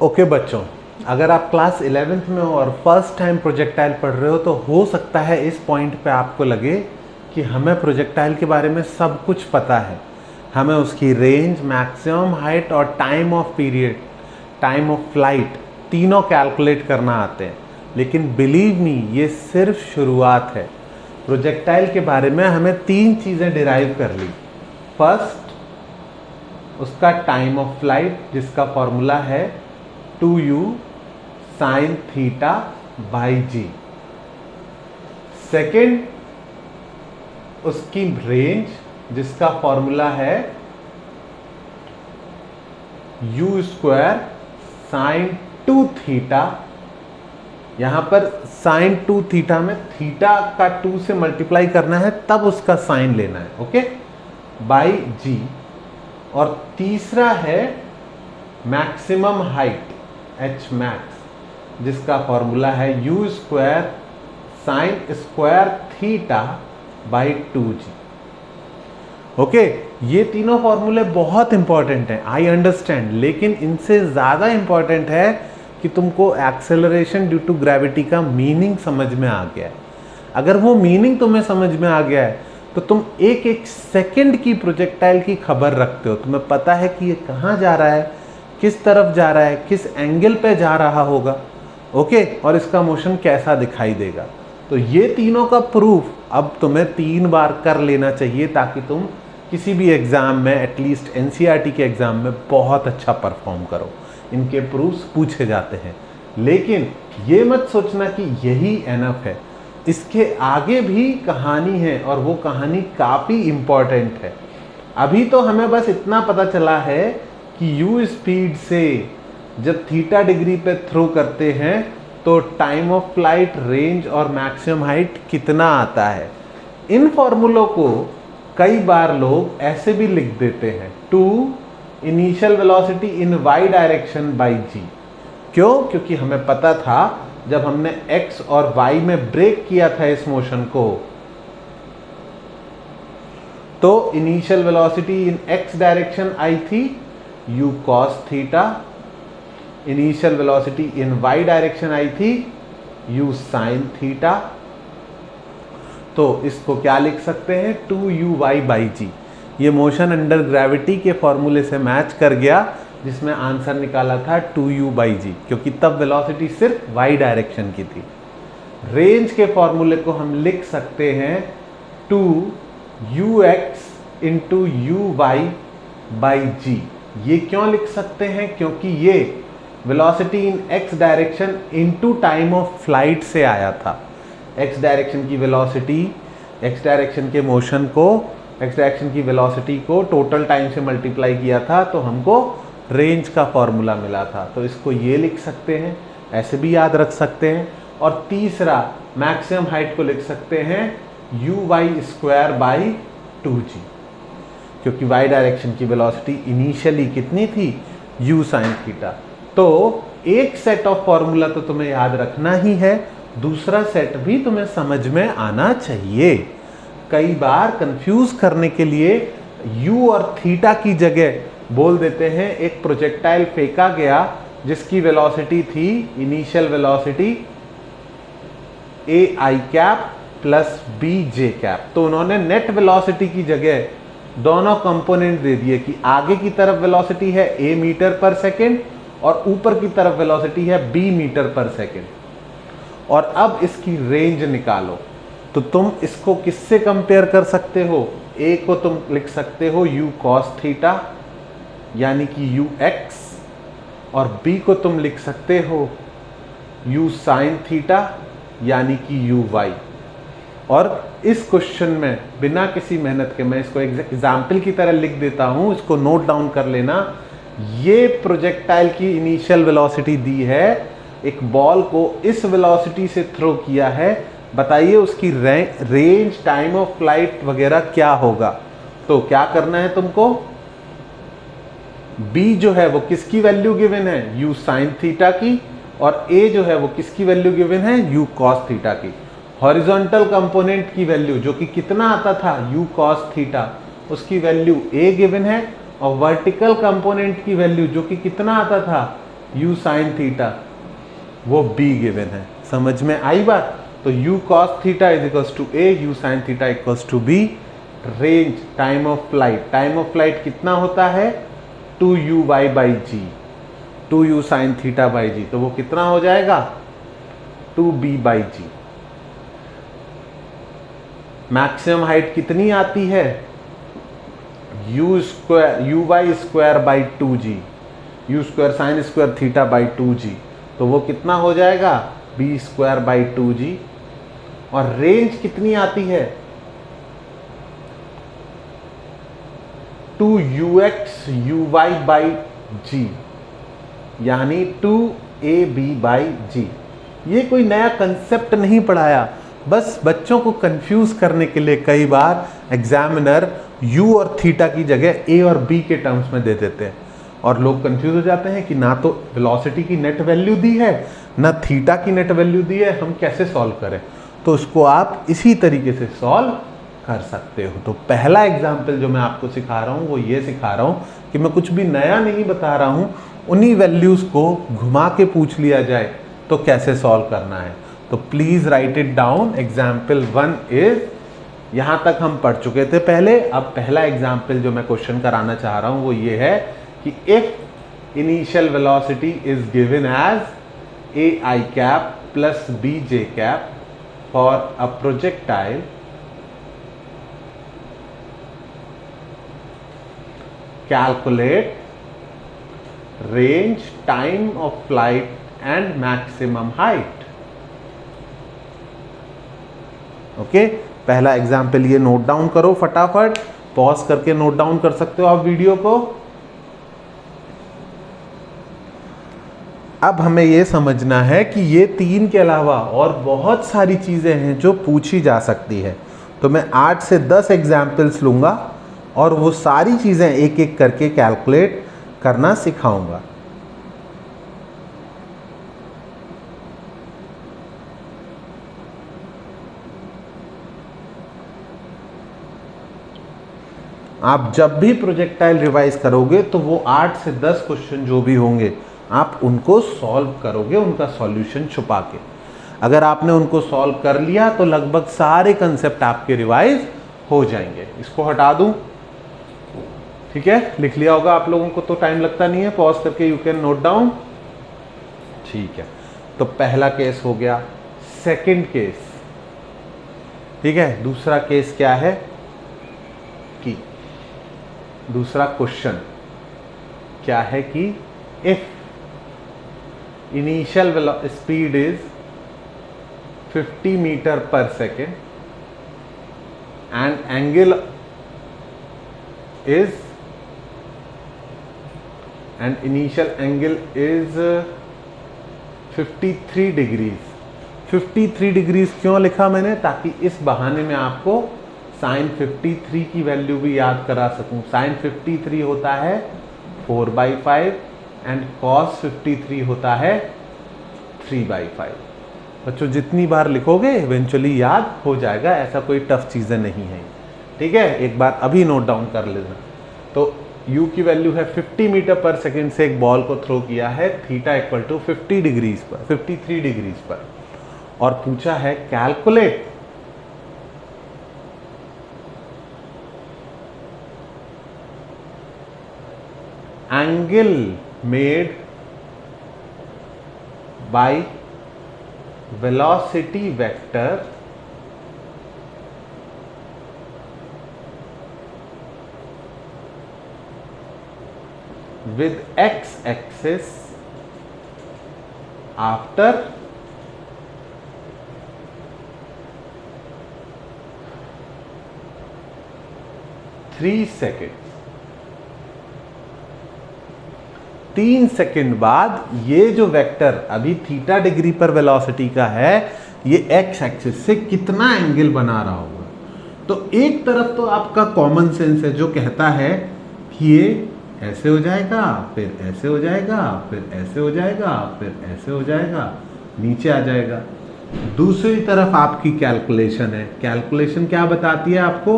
Okay बच्चों, अगर आप क्लास 11th में हो और फर्स्ट टाइम प्रोजेक्टाइल पढ़ रहे हो तो हो सकता है इस पॉइंट पे आपको लगे कि हमें प्रोजेक्टाइल के बारे में सब कुछ पता है। हमें उसकी रेंज, मैक्सिमम हाइट और time of period, time of flight तीनों कैलकुलेट करना आते हैं। लेकिन बिलीव मी, ये सिर्फ शुरुआत है। प्रोजेक्टाइल के बारे में हमें 3 चीज़ें डिराइव कर ली। फर्स्ट, उसका टाइम ऑफ फ्लाइट जिसका फॉर्मूला है 2u sin theta by g. Second, उसकी रेंज जिसका फॉर्मूला है u स्क्वायर साइन 2 थीटा। यहां पर साइन 2 थीटा में थीटा का 2 से मल्टीप्लाई करना है, तब उसका साइन लेना है, ओके, बाई जी। और तीसरा है मैक्सिमम हाइट एच मैक्स जिसका फॉर्मूला है you square sine square theta by 2g। Okay, ये तीनों फॉर्मूले बहुत इंपॉर्टेंट हैं, आई अंडरस्टैंड, लेकिन इनसे ज़्यादा इंपॉर्टेंट है कि तुमको एक्सेलरेशन ड्यू टू ग्रेविटी का मीनिंग समझ में आ गया है। अगर वो मीनिंग तुम्हें समझ में आ गया है तो तुम एक एक सेकंड की प्रोजेक्टाइल की खबर रखते हो। तुम्हें पता है कि ये कहाँ जा रहा है, किस तरफ जा रहा है, किस एंगल पे जा रहा होगा, ओके, और इसका मोशन कैसा दिखाई देगा। तो ये तीनों का प्रूफ अब तुम्हें 3 बार कर लेना चाहिए ताकि तुम किसी भी एग्ज़ाम में, एटलीस्ट एनसीईआरटी के एग्ज़ाम में बहुत अच्छा परफॉर्म करो। इनके प्रूफ्स पूछे जाते हैं। लेकिन ये मत सोचना कि यही एनफ है, इसके आगे भी कहानी है और वो कहानी काफ़ी इम्पॉर्टेंट है। अभी तो हमें बस इतना पता चला है कि u स्पीड से जब थीटा डिग्री पे थ्रो करते हैं तो टाइम ऑफ फ्लाइट, रेंज और मैक्सिमम हाइट कितना आता है। इन फॉर्मूलों को कई बार लोग ऐसे भी लिख देते हैं, 2 initial velocity in y direction by g। क्यों? क्योंकि हमें पता था जब हमने x और y में ब्रेक किया था इस मोशन को, तो initial velocity in x direction I थी u cos theta, initial velocity in y direction I थी u sin थीटा। तो इसको क्या लिख सकते हैं, 2uy बाई जी। ये मोशन अंडर ग्रेविटी के फॉर्मूले से मैच कर गया जिसमें आंसर निकाला था 2u बाई जी, क्योंकि तब वेलोसिटी सिर्फ y डायरेक्शन की थी। रेंज के फॉर्मूले को हम लिख सकते हैं 2ux into U Y by G. ये क्यों लिख सकते हैं? क्योंकि ये velocity in x direction into time of flight से आया था। x डायरेक्शन की वेलोसिटी, x डायरेक्शन के मोशन को, x डायरेक्शन की वेलोसिटी को टोटल टाइम से मल्टीप्लाई किया था तो हमको रेंज का फॉर्मूला मिला था। तो इसको ये लिख सकते हैं, ऐसे भी याद रख सकते हैं। और तीसरा मैक्सिमम हाइट को लिख सकते हैं you y square by 2g, क्योंकि y डायरेक्शन की वेलोसिटी इनिशियली कितनी थी, u sin थीटा। तो एक सेट ऑफ फॉर्मूला तो तुम्हें याद रखना ही है, दूसरा सेट भी तुम्हें समझ में आना चाहिए। कई बार कंफ्यूज करने के लिए u और थीटा की जगह बोल देते हैं एक प्रोजेक्टाइल फेंका गया जिसकी वेलोसिटी थी, initial velocity a i cap plus b j cap. तो उन्होंने नेट वेलोसिटी की जगह दोनों कंपोनेंट दे दिए कि आगे की तरफ वेलोसिटी है a मीटर पर सेकेंड और ऊपर की तरफ वेलोसिटी है b मीटर पर सेकेंड। और अब इसकी रेंज निकालो तो तुम इसको किससे कंपेयर कर सकते हो? a को तुम लिख सकते हो u cos थीटा यानी कि ux, और b को तुम लिख सकते हो u sin थीटा यानी कि uy। और इस क्वेश्चन में बिना किसी मेहनत के मैं इसको एग्जाम्पल की तरह लिख देता हूं, इसको नोट डाउन कर लेना। ये प्रोजेक्टाइल की इनिशियल वेलोसिटी दी है, एक बॉल को इस वेलोसिटी से थ्रो किया है, बताइए उसकी रेंज, टाइम ऑफ फ्लाइट वगैरह क्या होगा। तो क्या करना है तुमको, b जो है वो किसकी वैल्यू गिवन है, u sin थीटा की, और a जो है वो किसकी वैल्यू गिवन है, u cos थीटा की। हॉरिजॉन्टल कंपोनेंट की वैल्यू जो कि कितना आता था, u cos थीटा, उसकी वैल्यू a गिवन है, और वर्टिकल कंपोनेंट की वैल्यू जो कि कितना आता था, u साइन थीटा, वो b गिवन है। समझ में आई बात? तो u cos theta is equals to a, u sine theta equals to b। Range, time of flight, time of flight कितना होता है 2u y by G, 2u sine theta by G, तो वो कितना हो जाएगा 2b by ji. Maximum height कितनी आती है u y square by 2g, u square sine square theta by 2g, तो वो कितना हो जाएगा b स्क्वायर बाई 2g। और रेंज कितनी आती है 2ux uy बाई जी, यानी 2ab बाई जी। ये कोई नया कंसेप्ट नहीं पढ़ाया, बस बच्चों को कंफ्यूज करने के लिए कई बार एग्जामिनर u और थीटा की जगह a और b के टर्म्स में दे देते हैं, और लोग कंफ्यूज हो जाते हैं कि ना तो वेलोसिटी की नेट वैल्यू दी है ना थीटा की नेट वैल्यू दी है, हम कैसे सॉल्व करें। तो उसको आप इसी तरीके से सॉल्व कर सकते हो। तो पहला एग्जाम्पल जो मैं आपको सिखा रहा हूँ वो ये सिखा रहा हूँ कि मैं कुछ भी नया नहीं बता रहा हूँ, उन्हीं वैल्यूज़ को घुमा के पूछ लिया जाए तो कैसे सॉल्व करना है। तो please write it down. Example 1 is, यहाँ तक हम पढ़ चुके थे पहले। अब पहला एग्जाम्पल जो मैं क्वेश्चन कराना चाह रहा हूँ वो ये है कि if initial velocity is given as ai cap plus bj cap for a projectile calculate range, time of flight and maximum height। Okay, पहला एग्जाम्पल ये नोट डाउन करो फटाफट, पॉज करके नोट डाउन कर सकते हो आप वीडियो को। अब हमें ये समझना है कि ये 3 के अलावा और बहुत सारी चीजें हैं जो पूछी जा सकती है। तो मैं 8 से 10 एग्जाम्पल्स लूंगा और वो सारी चीज़ें एक एक करके कैलकुलेट करना सिखाऊंगा। आप जब भी प्रोजेक्टाइल रिवाइज करोगे तो वो 8 से 10 क्वेश्चन जो भी होंगे आप उनको सॉल्व करोगे, उनका सॉल्यूशन छुपा के। अगर आपने उनको सॉल्व कर लिया तो लगभग सारे कंसेप्ट आपके रिवाइज हो जाएंगे। इसको हटा दूं, ठीक है, लिख लिया होगा आप लोगों को तो टाइम लगता नहीं है, पॉज करके यू कैन नोट डाउन। ठीक है, तो पहला केस हो गया। सेकंड केस, ठीक है, दूसरा केस क्या है कि दूसरा क्वेश्चन क्या है कि if initial speed is 50 metre per second and angle is and initial angle is 53 degrees. 53 degrees क्यों लिखा मैंने, ताकि इस बहाने में आपको साइन 53 की वैल्यू भी याद करा सकूं। साइन 53 होता है 4/5 एंड कॉस 53 होता है 3/5। बच्चों जितनी बार लिखोगे इवेंचुअली याद हो जाएगा, ऐसा कोई टफ चीज़ें नहीं है, ठीक है। एक बार अभी नोट डाउन कर लेना। तो u की वैल्यू है 50 मीटर पर सेकेंड से एक बॉल को थ्रो किया है, थीटा इक्वल टू 50 डिग्रीज पर, 53 डिग्रीज पर, और पूछा है calculate angle made by velocity vector with x-axis after 3 seconds। 3 second बाद ये जो वेक्टर अभी थीटा डिग्री पर वेलोसिटी का है, ये एक्स एक्सिस से कितना एंगल बना रहा होगा। तो एक तरफ तो आपका कॉमन सेंस है जो कहता है कि ये ऐसे हो जाएगा, फिर ऐसे हो जाएगा, फिर ऐसे हो जाएगा, फिर ऐसे हो जाएगा, नीचे आ जाएगा। दूसरी तरफ आपकी कैलकुलेशन है। कैलकुलेशन क्या बताती है आपको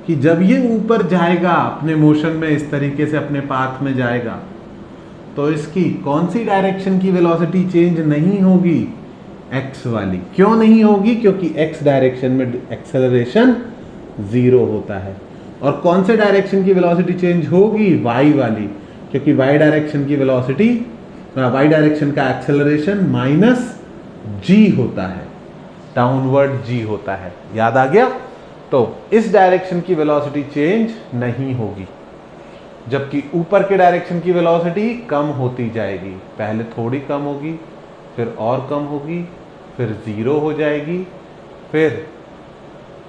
कि जब ये ऊपर जाएगा अपने मोशन में, इस तरीके से अपने पाथ में जाएगा, तो इसकी कौन सी डायरेक्शन की वेलोसिटी चेंज नहीं होगी? एक्स वाली। क्यों नहीं होगी? क्योंकि एक्स डायरेक्शन में एक्सेलरेशन 0 होता है। और कौन से डायरेक्शन की वेलोसिटी चेंज होगी? वाई वाली, क्योंकि वाई डायरेक्शन की वेलोसिटी, वाई डायरेक्शन का एक्सेलरेशन माइनस जी होता है, डाउनवर्ड जी होता है। याद आ गया? तो इस डायरेक्शन की वेलोसिटी चेंज नहीं होगी, जबकि ऊपर के डायरेक्शन की वेलोसिटी कम होती जाएगी। पहले थोड़ी कम होगी, फिर और कम होगी, फिर 0 हो जाएगी, फिर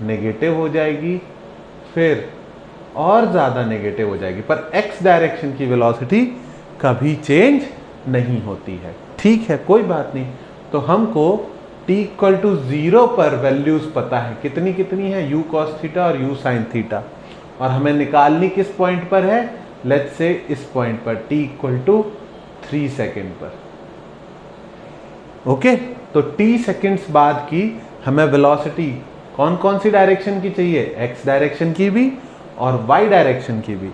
नेगेटिव हो जाएगी, फिर और ज़्यादा नेगेटिव हो जाएगी। पर एक्स डायरेक्शन की वेलोसिटी कभी चेंज नहीं होती है। ठीक है, कोई बात नहीं। तो हमको t इक्वल टू 0 पर वैल्यूज पता है, कितनी कितनी है? u cos थीटा और u sin थीटा। और हमें निकालनी किस पॉइंट पर है? लेट्स से इस पॉइंट पर, t इक्वल टू 3 सेकेंड पर। ओके, तो t सेकेंड्स बाद की हमें वेलोसिटी कौन कौन सी डायरेक्शन की चाहिए? x डायरेक्शन की भी और y डायरेक्शन की भी।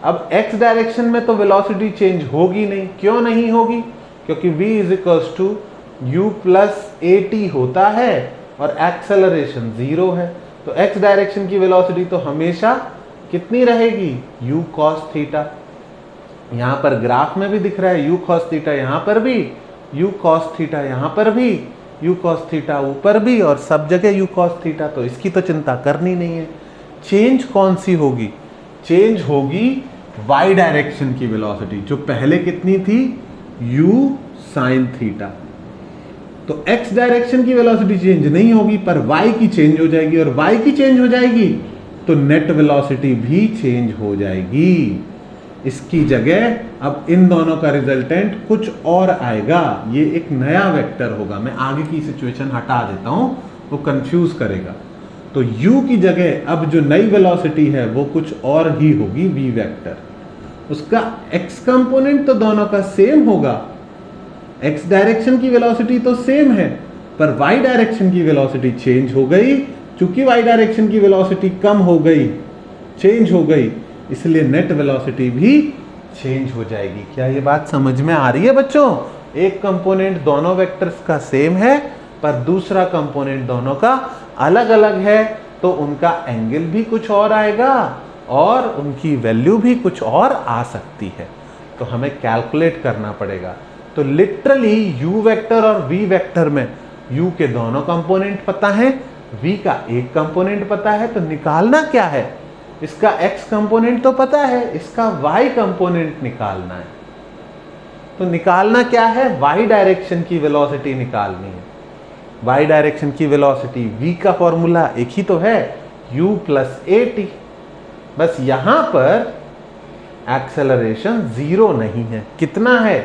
अब x डायरेक्शन में तो वेलोसिटी चेंज होगी नहीं। क्यों नहीं होगी? क्योंकि v is equals to u plus at होता है और एक्सेलरेशन 0 है। तो x डायरेक्शन की वेलोसिटी तो हमेशा कितनी रहेगी? u cos theta. यहां पर ग्राफ में भी दिख रहा है u cos थीटा, यहां पर भी u cos थीटा, यहां पर भी u cos थीटा, ऊपर भी, और सब जगह u cos थीटा। तो इसकी तो चिंता करनी नहीं है। चेंज कौन सी होगी? चेंज होगी y डायरेक्शन की वेलोसिटी, जो पहले कितनी थी? u sin theta. तो x डायरेक्शन की वेलोसिटी चेंज नहीं होगी, पर y की चेंज हो जाएगी, और y की चेंज हो जाएगी तो नेट वेलोसिटी भी चेंज हो जाएगी। इसकी जगह अब इन दोनों का रिजल्टेंट कुछ और आएगा, ये एक नया वेक्टर होगा। मैं आगे की सिचुएशन हटा देता हूं, वो कंफ्यूज करेगा। तो u की जगह अब जो नई वेलोसिटी है वो कुछ और ही होगी, v वेक्टर। उसका x कंपोनेंट तो दोनों का सेम होगा, x डायरेक्शन की वेलोसिटी तो सेम है, पर y डायरेक्शन की वेलोसिटी चेंज हो गई। चूंकि y डायरेक्शन की वेलोसिटी कम हो गई, चेंज हो गई, इसलिए नेट वेलोसिटी भी चेंज हो जाएगी। क्या ये बात समझ में आ रही है बच्चों? एक कंपोनेंट दोनों वेक्टर्स का सेम है, पर दूसरा कंपोनेंट दोनों का अलग अलग है, तो उनका एंगल भी कुछ और आएगा और उनकी वैल्यू भी कुछ और आ सकती है। तो हमें कैलकुलेट करना पड़ेगा। तो लिटरली u वेक्टर और v वेक्टर में u के दोनों कंपोनेंट पता है, v का एक कंपोनेंट पता है, तो निकालना क्या है? इसका x कंपोनेंट तो पता है, इसका y कंपोनेंट निकालना है। तो निकालना क्या है? y डायरेक्शन की वेलोसिटी निकालनी है। y डायरेक्शन की वेलोसिटी, v का फॉर्मूला एक ही तो है, u प्लस at। बस यहां पर एक्सेलरेशन 0 नहीं है, कितना है?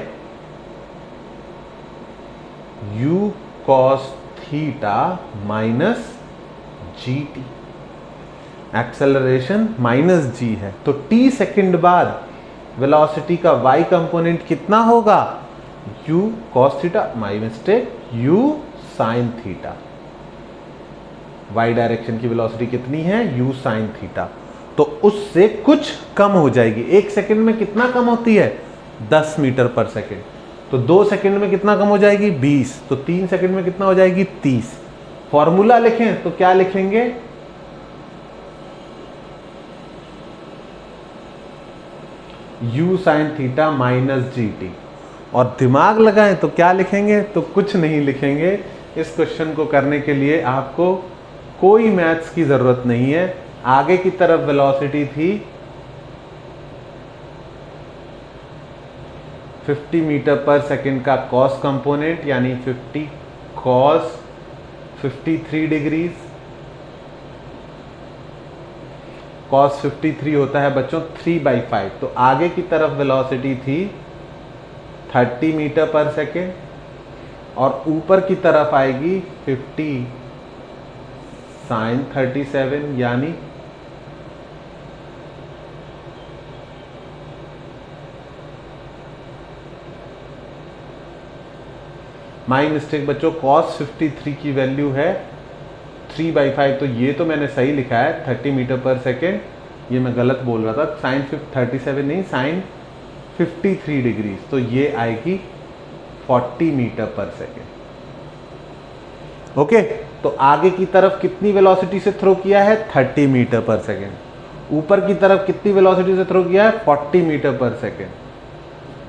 u cos theta minus gt। Acceleration minus g है, तो t सेकंड बाद वेलोसिटी का y कंपोनेंट कितना होगा? u cos theta, my mistake, u sin theta. y direction की वेलोसिटी कितनी है? u sin theta. तो उससे कुछ कम हो जाएगी। एक सेकंड में कितना कम होती है? 10 मीटर पर सेकंड। तो 2 सेकंड में कितना कम हो जाएगी? 20। तो 3 सेकंड में कितना हो जाएगी? 30। फॉर्मूला लिखें तो क्या लिखेंगे? u sin theta minus gt। और दिमाग लगाएं तो क्या लिखेंगे? तो कुछ नहीं लिखेंगे। इस क्वेश्चन को करने के लिए आपको कोई मैथ्स की जरूरत नहीं है। आगे की तरफ वेलोसिटी थी 50 मीटर पर सेकंड का कॉस कंपोनेंट, यानी 50 कॉस 53 डिग्रीज। कॉस 53 होता है बच्चों 3/5। तो आगे की तरफ वेलोसिटी थी 30 मीटर पर सेकेंड, और ऊपर की तरफ आएगी 50 साइन 37, यानी माई मिस्टेक बच्चों, cos 53 की वैल्यू है 3/5। तो ये तो मैंने सही लिखा है 30 मीटर पर सेकेंड, ये मैं गलत बोल रहा था। साइन 37 नहीं, साइन 53 डिग्री, तो ये आएगी 40 मीटर पर सेकेंड। ओके, तो आगे की तरफ कितनी वेलोसिटी से थ्रो किया है? 30 मीटर पर सेकेंड। ऊपर की तरफ कितनी वेलोसिटी से थ्रो किया है? 40 मीटर पर सेकेंड।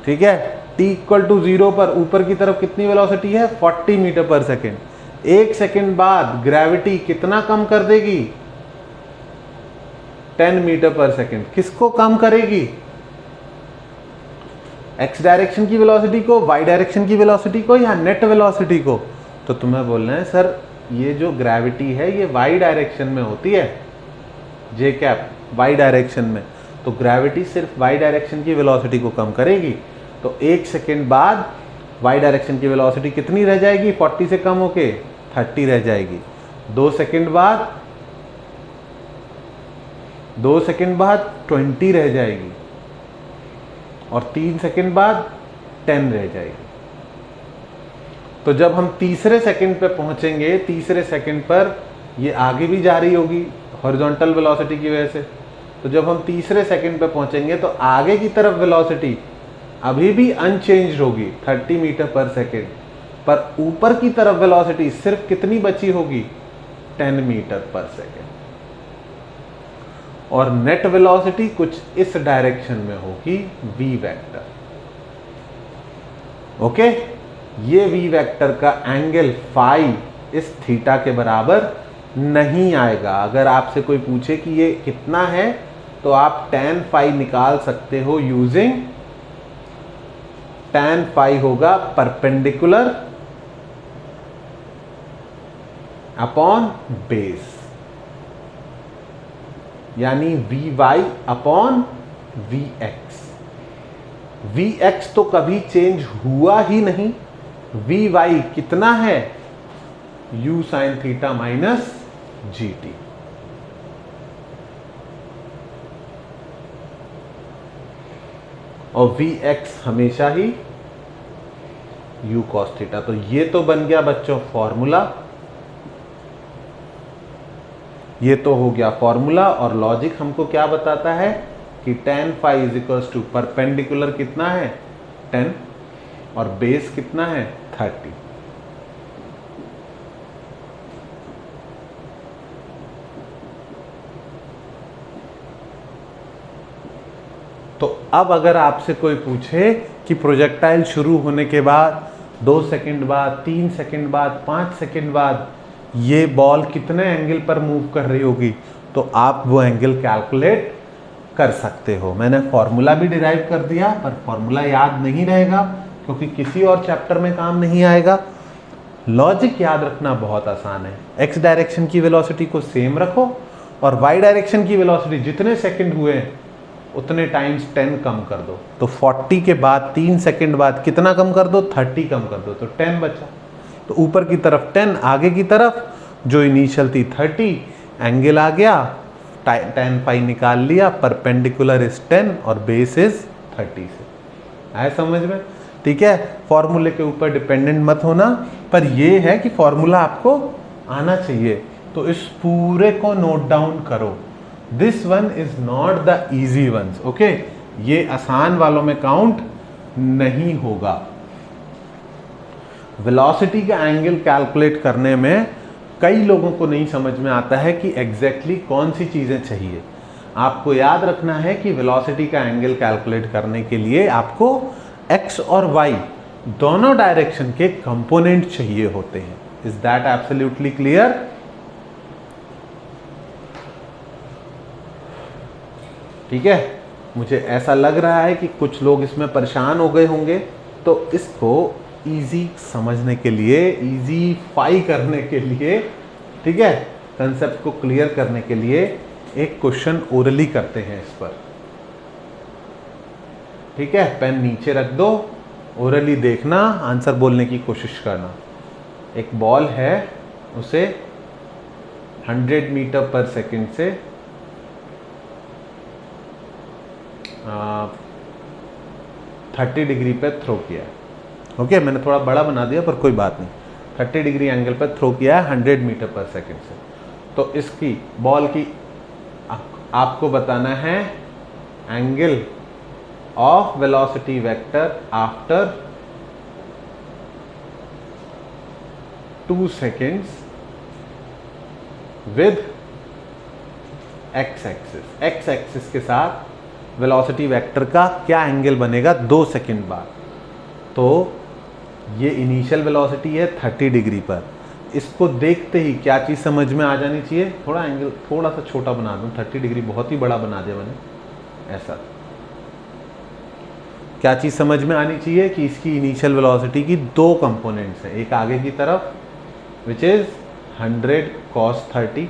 ठीक है, t = 0 पर ऊपर की तरफ कितनी वेलोसिटी है? 40 मीटर पर सेकेंड। 1 सेकेंड बाद ग्रेविटी कितना कम कर देगी? 10 मीटर पर सेकेंड। किसको कम करेगी? x डायरेक्शन की वेलोसिटी को, y डायरेक्शन की वेलोसिटी को, या नेट वेलोसिटी को? तो तुम्हें बोलना है सर ये जो ग्रेविटी है ये y डायरेक्शन में होती है, जे कैप y डायरेक्शन में, तो ग्रेविटी सिर्फ y डायरेक्शन की वेलोसिटी को कम करेगी। तो 1 सेकेंड बाद y डायरेक्शन की वेलोसिटी कितनी रह जाएगी? 40 से कम होके 30 रह जाएगी। 2 सेकेंड बाद 20 रह जाएगी, और 3 सेकेंड बाद 10 रह जाएगी। तो जब हम तीसरे सेकंड पे पहुंचेंगे, तीसरे सेकंड पर ये आगे भी जा रही होगी हॉरिजॉन्टल वेलोसिटी की वजह से। तो जब हम तीसरे सेकंड पे पहुंचेंगे तो आगे की तरफ वेलोसिटी अभी भी अनचेंज होगी 30 मीटर पर सेकंड, पर ऊपर की तरफ वेलोसिटी सिर्फ कितनी बची होगी? 10 मीटर पर सेकंड। और नेट वेलोसिटी कुछ इस डायरेक्शन में होगी, v वेक्टर। ओके, ये v वेक्टर का एंगल फाई इस थीटा के बराबर नहीं आएगा। अगर आपसे कोई पूछे कि ये कितना है, तो आप tan फाई निकाल सकते हो यूजिंग tan फाई होगा परपेंडिकुलर अपॉन बेस, यानी vy अपॉन vx। vx तो कभी चेंज हुआ ही नहीं, vy कितना है? u sin theta minus gt। और vx हमेशा ही u cos थीटा। तो ये तो बन गया बच्चों फॉर्मूला, ये तो हो गया फॉर्मूला। और लॉजिक हमको क्या बताता है कि tan phi is equals to perpendicular कितना है? 10, और बेस कितना है? 30। तो अब अगर आपसे कोई पूछे कि प्रोजेक्टाइल शुरू होने के बाद 2 सेकंड बाद, 3 सेकंड बाद, 5 सेकंड बाद ये बॉल कितने एंगल पर मूव कर रही होगी, तो आप वो एंगल कैलकुलेट कर सकते हो। मैंने फॉर्मूला भी डिराइव कर दिया, पर फॉर्मूला याद नहीं रहेगा क्योंकि किसी और चैप्टर में काम नहीं आएगा। लॉजिक याद रखना बहुत आसान है। एक्स डायरेक्शन की वेलोसिटी को सेम रखो और वाई डायरेक्शन की वेलोसिटी जितने सेकंड हुए उतने टाइम्स 10 कम कर दो। तो 40 के बाद 3 सेकंड बाद कितना कम कर दो? 30 कम कर दो, तो 10 बचा। तो ऊपर की तरफ 10, आगे की तरफ जो इनिशियल थी 30, एंगल आ गया, tan फाई निकाल लिया, परपेंडिकुलर इज 10 और बेस इज 30 से। आए समझ में? ठीक है, फॉर्मूले के ऊपर डिपेंडेंट मत होना, पर ये है कि फॉर्मूला आपको आना चाहिए। तो इस पूरे को नोट डाउन करो। This one is not the easy ones, okay. ये आसान वालों में काउंट नहीं होगा। वेलोसिटी का एंगल कैलकुलेट करने में कई लोगों को नहीं समझ में आता है कि एग्जैक्टली कौन सी चीज़ें चाहिए। आपको याद रखना है कि वेलोसिटी का एंगल कैलकुलेट करने के लिए आपको x और y दोनों डायरेक्शन के कंपोनेंट चाहिए होते हैं। Is that absolutely clear? ठीक है, मुझे ऐसा लग रहा है कि कुछ लोग इसमें परेशान हो गए होंगे, तो इसको इजी समझने के लिए, इजी फाई करने के लिए, ठीक है, कंसेप्ट को क्लियर करने के लिए एक क्वेश्चन ओरली करते हैं इस पर। ठीक है, पेन नीचे रख दो, ओरली देखना, आंसर बोलने की कोशिश करना। एक बॉल है, उसे 100 मीटर पर सेकंड से 30 डिग्री पे थ्रो किया है। ओके, मैंने थोड़ा बड़ा बना दिया पर कोई बात नहीं। 30 डिग्री एंगल पर थ्रो किया है 100 मीटर पर सेकंड से। तो इसकी बॉल की आपको बताना है angle of velocity vector after 2 seconds with x axis. X axis के साथ वेलोसिटी वेक्टर का क्या एंगल बनेगा 2 सेकंड बाद। तो ये इनिशियल वेलोसिटी है 30 डिग्री पर। इसको देखते ही क्या चीज़ समझ में आ जानी चाहिए, थोड़ा एंगल थोड़ा सा छोटा बना दूं, 30 डिग्री बहुत ही बड़ा बना दिया मैंने ऐसा। क्या चीज़ समझ में आनी चाहिए कि इसकी इनिशियल वेलोसिटी की 2 कंपोनेंट्स हैं, एक आगे की तरफ which is 100 cos 30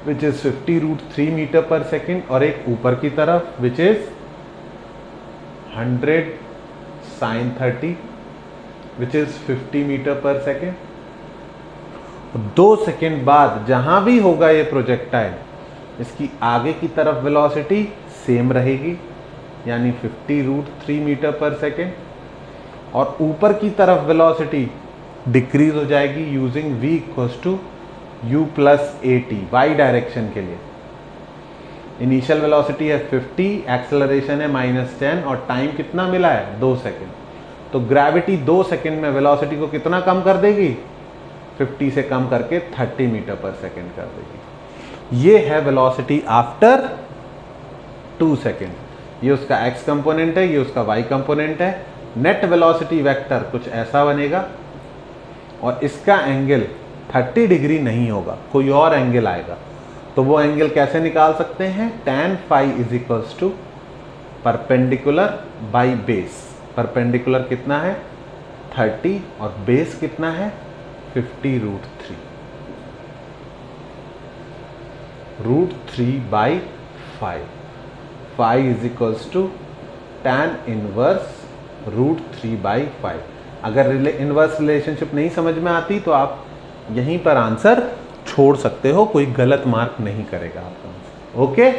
which is 50√3 metre per second, और एक ऊपर की तरफ which is 100 sin 30 which is 50 metre per second. 2 second बाद जहां भी होगा ये प्रोजेक्टाइल, इसकी आगे की तरफ वेलोसिटी सेम रहेगी यानी 50√3 मीटर पर सेकेंड, और ऊपर की तरफ वेलोसिटी डिक्रीज हो जाएगी using v equals to u plus at y direction के लिए। इनिशियल वेलोसिटी है 50, एक्सेलरेशन है -10 और टाइम कितना मिला है 2 सेकेंड। तो ग्रेविटी 2 सेकेंड में वेलोसिटी को कितना कम कर देगी, 50 से कम करके 30 मीटर पर सेकेंड कर देगी। ये है वेलोसिटी आफ्टर 2 सेकेंड। ये उसका x कंपोनेंट है, ये उसका y कंपोनेंट है। नेट वेलोसिटी वेक्टर कुछ ऐसा बनेगा और इसका एंगल 30 डिग्री नहीं होगा, कोई और एंगल आएगा। तो वो एंगल कैसे निकाल सकते हैं, tan phi is equals to perpendicular by base. Perpendicular कितना है 30 और बेस कितना है 50√3, √3 by 5। phi is equals to tan inverse √3 by 5। अगर इनवर्स रिलेशनशिप नहीं समझ में आती तो आप यहीं पर आंसर छोड़ सकते हो, कोई गलत मार्क नहीं करेगा आपका। Okay,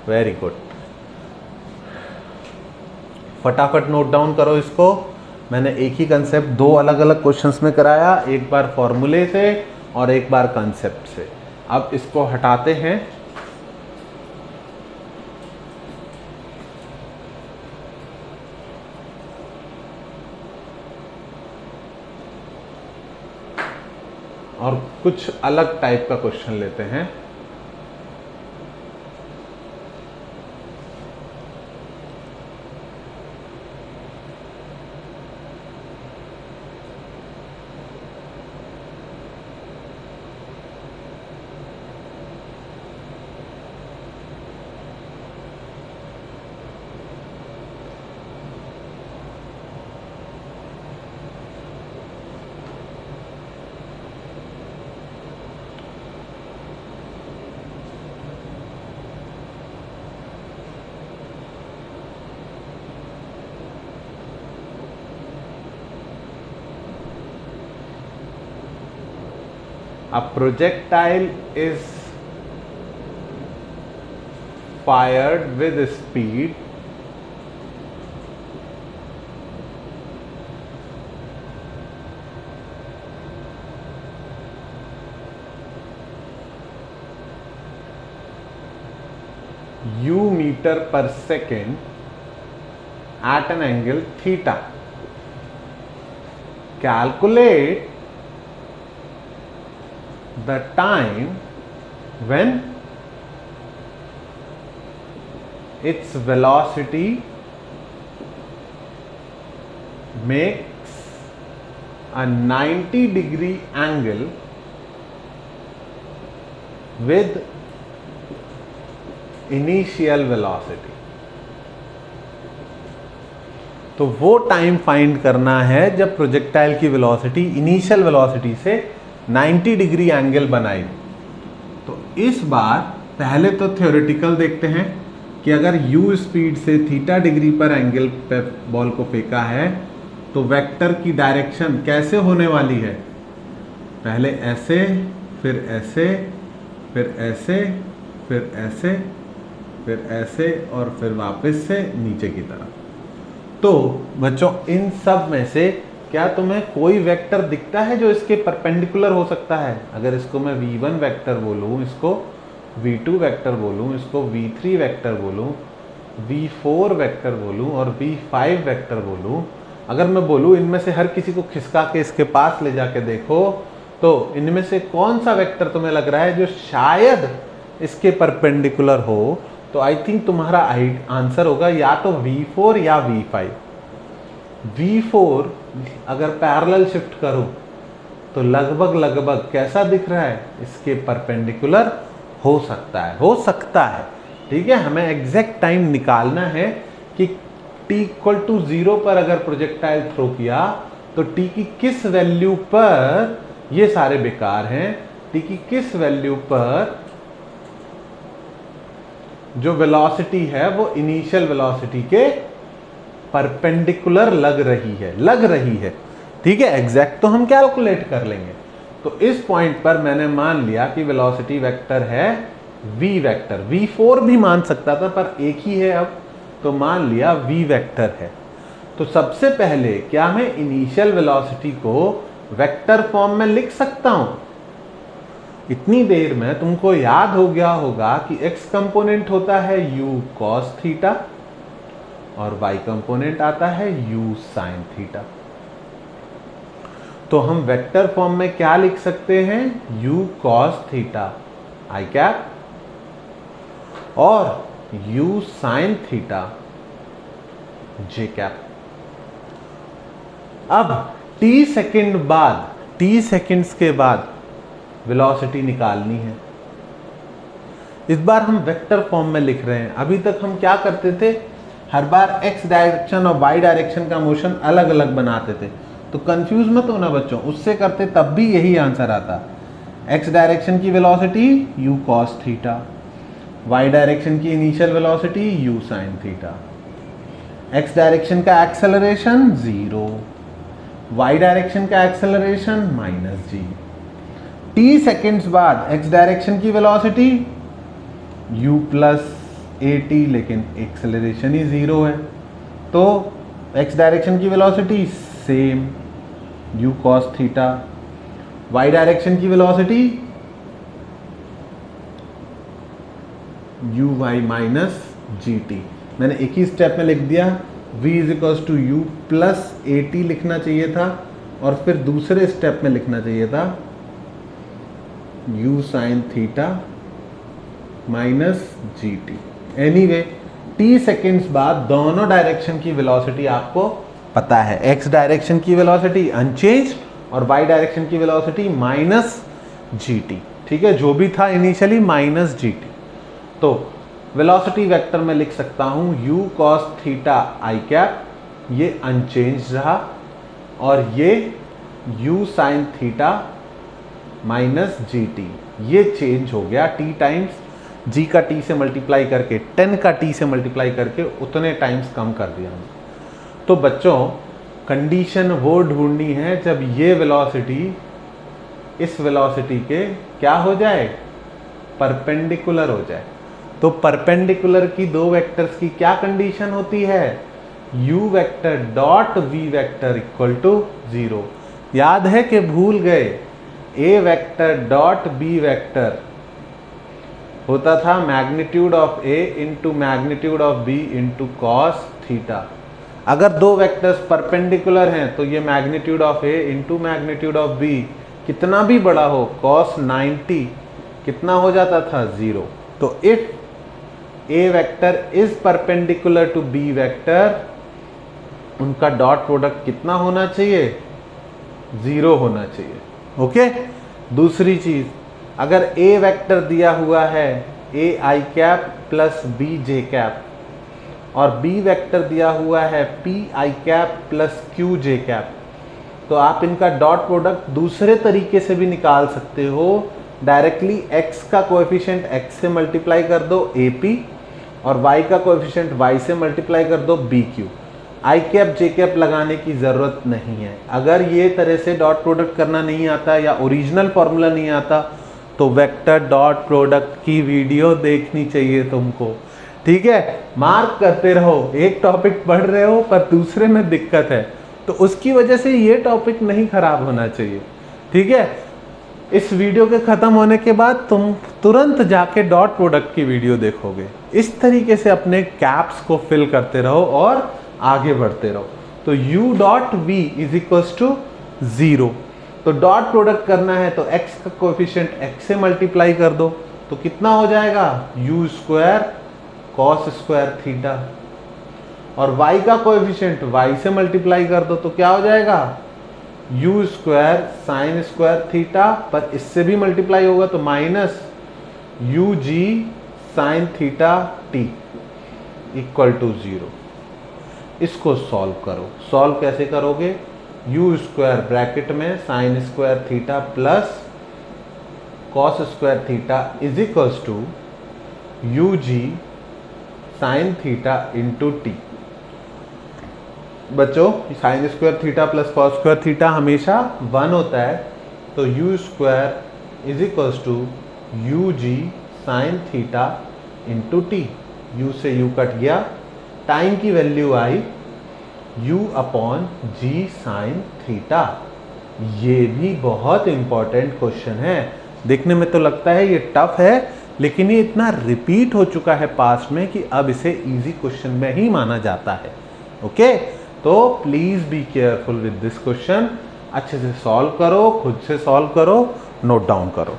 very good. फटाफट नोट डाउन करो इसको। मैंने एक ही कंसेप्ट 2 अलग अलग क्वेश्चंस में कराया, एक बार फॉर्मूले से और एक बार कंसेप्ट से। अब इसको हटाते हैं। और कुछ अलग टाइप का क्वेश्चन लेते हैं। A projectile is fired with speed u meter per second at an angle theta. Calculate the time when its velocity makes a 90 degree angle with initial velocity। तो वो टाइम फाइंड करना है जब projectile की velocity initial velocity से 90 degree angle बनाई। तो इस बार पहले तो थ्योरेटिकल देखते हैं कि अगर u स्पीड से थीटा डिग्री पर एंगल पे बॉल को फेंका है तो वेक्टर की डायरेक्शन कैसे होने वाली है, पहले ऐसे, फिर ऐसे, फिर ऐसे, फिर ऐसे, फिर ऐसे और फिर वापस से नीचे की तरफ। तो बच्चों इन सब में से क्या तुम्हें कोई वेक्टर दिखता है जो इसके परपेंडिकुलर हो सकता है? अगर इसको मैं v1 वेक्टर बोलूँ, इसको v2 वेक्टर बोलूँ, इसको v3 वेक्टर बोलूँ, v4 वेक्टर बोलूं और v5 वेक्टर बोलूं, अगर मैं बोलूं इनमें से हर किसी को खिसका के इसके पास ले जाके देखो, तो इनमें से कौन सा वेक्टर तुम्हें लग रहा है जो शायद इसके परपेंडिकुलर हो, तो आई थिंक तुम्हारा आंसर होगा या तो v4 या v5। v4 अगर पैरेलल शिफ्ट करूं तो लगभग कैसा दिख रहा है, इसके परपेंडिकुलर हो सकता है। ठीक है, हमें एग्जैक्ट टाइम निकालना है कि t इक्वल टू 0 पर अगर प्रोजेक्टाइल थ्रो किया तो t की किस वैल्यू पर, ये सारे बेकार हैं, t की किस वैल्यू पर जो वेलोसिटी है वो इनिशियल वेलोसिटी के परपेंडिकुलर लग रही है। ठीक है, एग्जैक्ट तो हम कैलकुलेट कर लेंगे। तो इस पॉइंट पर मैंने मान लिया कि वेलोसिटी वेक्टर है v वेक्टर, v4 भी मान सकता था पर एक ही है अब, तो मान लिया v वेक्टर है। तो सबसे पहले क्या मैं इनिशियल वेलोसिटी को वेक्टर फॉर्म में लिख सकता हूं? इतनी देर में तुमको याद हो गया होगा कि x कंपोनेंट होता है u cos थीटा और y कंपोनेंट आता है u sin थीटा। तो हम वेक्टर फॉर्म में क्या लिख सकते हैं? u cos theta i cap और u sin theta j cap. अब t सेकेंड्स के बाद वेलोसिटी निकालनी है। इस बार हम वेक्टर फॉर्म में लिख रहे हैं। अभी तक हम क्या करते थे, हर बार x डायरेक्शन और y डायरेक्शन का मोशन अलग अलग बनाते थे। तो कंफ्यूज मत होना बच्चों, उससे करते तब भी यही आंसर आता। x डायरेक्शन की velocity u cos theta, y direction की initial velocity u sin theta, x direction का एक्सेलरेशन 0, y डायरेक्शन का एक्सेलरेशन -g। t सेकेंड्स बाद x डायरेक्शन की वेलोसिटी u प्लस at, लेकिन एक्सेलरेशन ही 0 है, तो x डायरेक्शन की velocity same u cos theta, y direction की velocity u y minus gt। मैंने एक ही स्टेप में लिख दिया, v is equals to u plus at लिखना चाहिए था और फिर दूसरे स्टेप में लिखना चाहिए था u sin theta minus gt। Anyway t seconds बाद दोनों डायरेक्शन की वेलोसिटी आपको पता है, x डायरेक्शन की वेलोसिटी अनचेंज और y डायरेक्शन की वेलोसिटी माइनस gt। ठीक है, जो भी था इनिशियली माइनस gt। तो वेलोसिटी वेक्टर में लिख सकता हूं u cos theta i cap, ये अनचेंज रहा, और ये u sin theta minus gt, ये चेंज हो गया। t टाइम्स g का t से मल्टीप्लाई करके, 10 का t से मल्टीप्लाई करके उतने टाइम्स कम कर दिया हमने। तो बच्चों कंडीशन वो ढूंढनी है जब ये वेलोसिटी इस वेलोसिटी के क्या हो जाए, परपेंडिकुलर हो जाए। तो परपेंडिकुलर की दो वेक्टर्स की क्या कंडीशन होती है, u vector dot v vector equal to 0। याद है कि भूल गए, a vector dot b vector होता था magnitude of a into magnitude of b into cos theta. अगर दो वेक्टर्स परपेंडिकुलर हैं तो ये magnitude of a into magnitude of b कितना भी बड़ा हो, cos 90 कितना हो जाता था, 0। तो if a vector is perpendicular to b vector, उनका डॉट प्रोडक्ट कितना होना चाहिए, 0 होना चाहिए। ओके, दूसरी चीज, अगर a वेक्टर दिया हुआ है a i cap plus b j cap और b वेक्टर दिया हुआ है p i cap plus q j cap, तो आप इनका डॉट प्रोडक्ट दूसरे तरीके से भी निकाल सकते हो। डायरेक्टली x का कोएफिशिएंट x से मल्टीप्लाई कर दो ap और y का कोएफिशिएंट y से मल्टीप्लाई कर दो bq। आई कैप जे कैप लगाने की ज़रूरत नहीं है। अगर ये तरह से डॉट प्रोडक्ट करना नहीं आता या ओरिजिनल फॉर्मूला नहीं आता तो वेक्टर डॉट प्रोडक्ट की वीडियो देखनी चाहिए तुमको। ठीक है, मार्क करते रहो, एक टॉपिक पढ़ रहे हो पर दूसरे में दिक्कत है तो उसकी वजह से ये टॉपिक नहीं खराब होना चाहिए। ठीक है, इस वीडियो के ख़त्म होने के बाद तुम तुरंत जाके डॉट प्रोडक्ट की वीडियो देखोगे। इस तरीके से अपने कैप्स को फिल करते रहो और आगे बढ़ते रहो। तो u dot v is equals to 0। तो डॉट प्रोडक्ट करना है तो x का कोएफिशिएंट x से मल्टीप्लाई कर दो, तो कितना हो जाएगा u square cos square theta, और y का कोएफिशिएंट y से मल्टीप्लाई कर दो तो क्या हो जाएगा u square sine square theta, पर इससे भी मल्टीप्लाई होगा तो minus u g sine theta t equal to 0। इसको सॉल्व करो। सॉल्व कैसे करोगे, u स्क्वायर ब्रैकेट में sine square theta plus cos square theta is equals to u g sine theta into t. बच्चों sine square theta plus cos square theta हमेशा 1 होता है, तो u square is equals to u g sine theta into t. U से u cut गया, time की value आई u upon g sine theta. ये भी बहुत इंपॉर्टेंट क्वेश्चन है। देखने में तो लगता है ये टफ है, लेकिन ये इतना रिपीट हो चुका है पास्ट में कि अब इसे इजी क्वेश्चन में ही माना जाता है। ओके, तो please be careful with this question. अच्छे से सॉल्व करो, खुद से सॉल्व करो, नोट डाउन करो।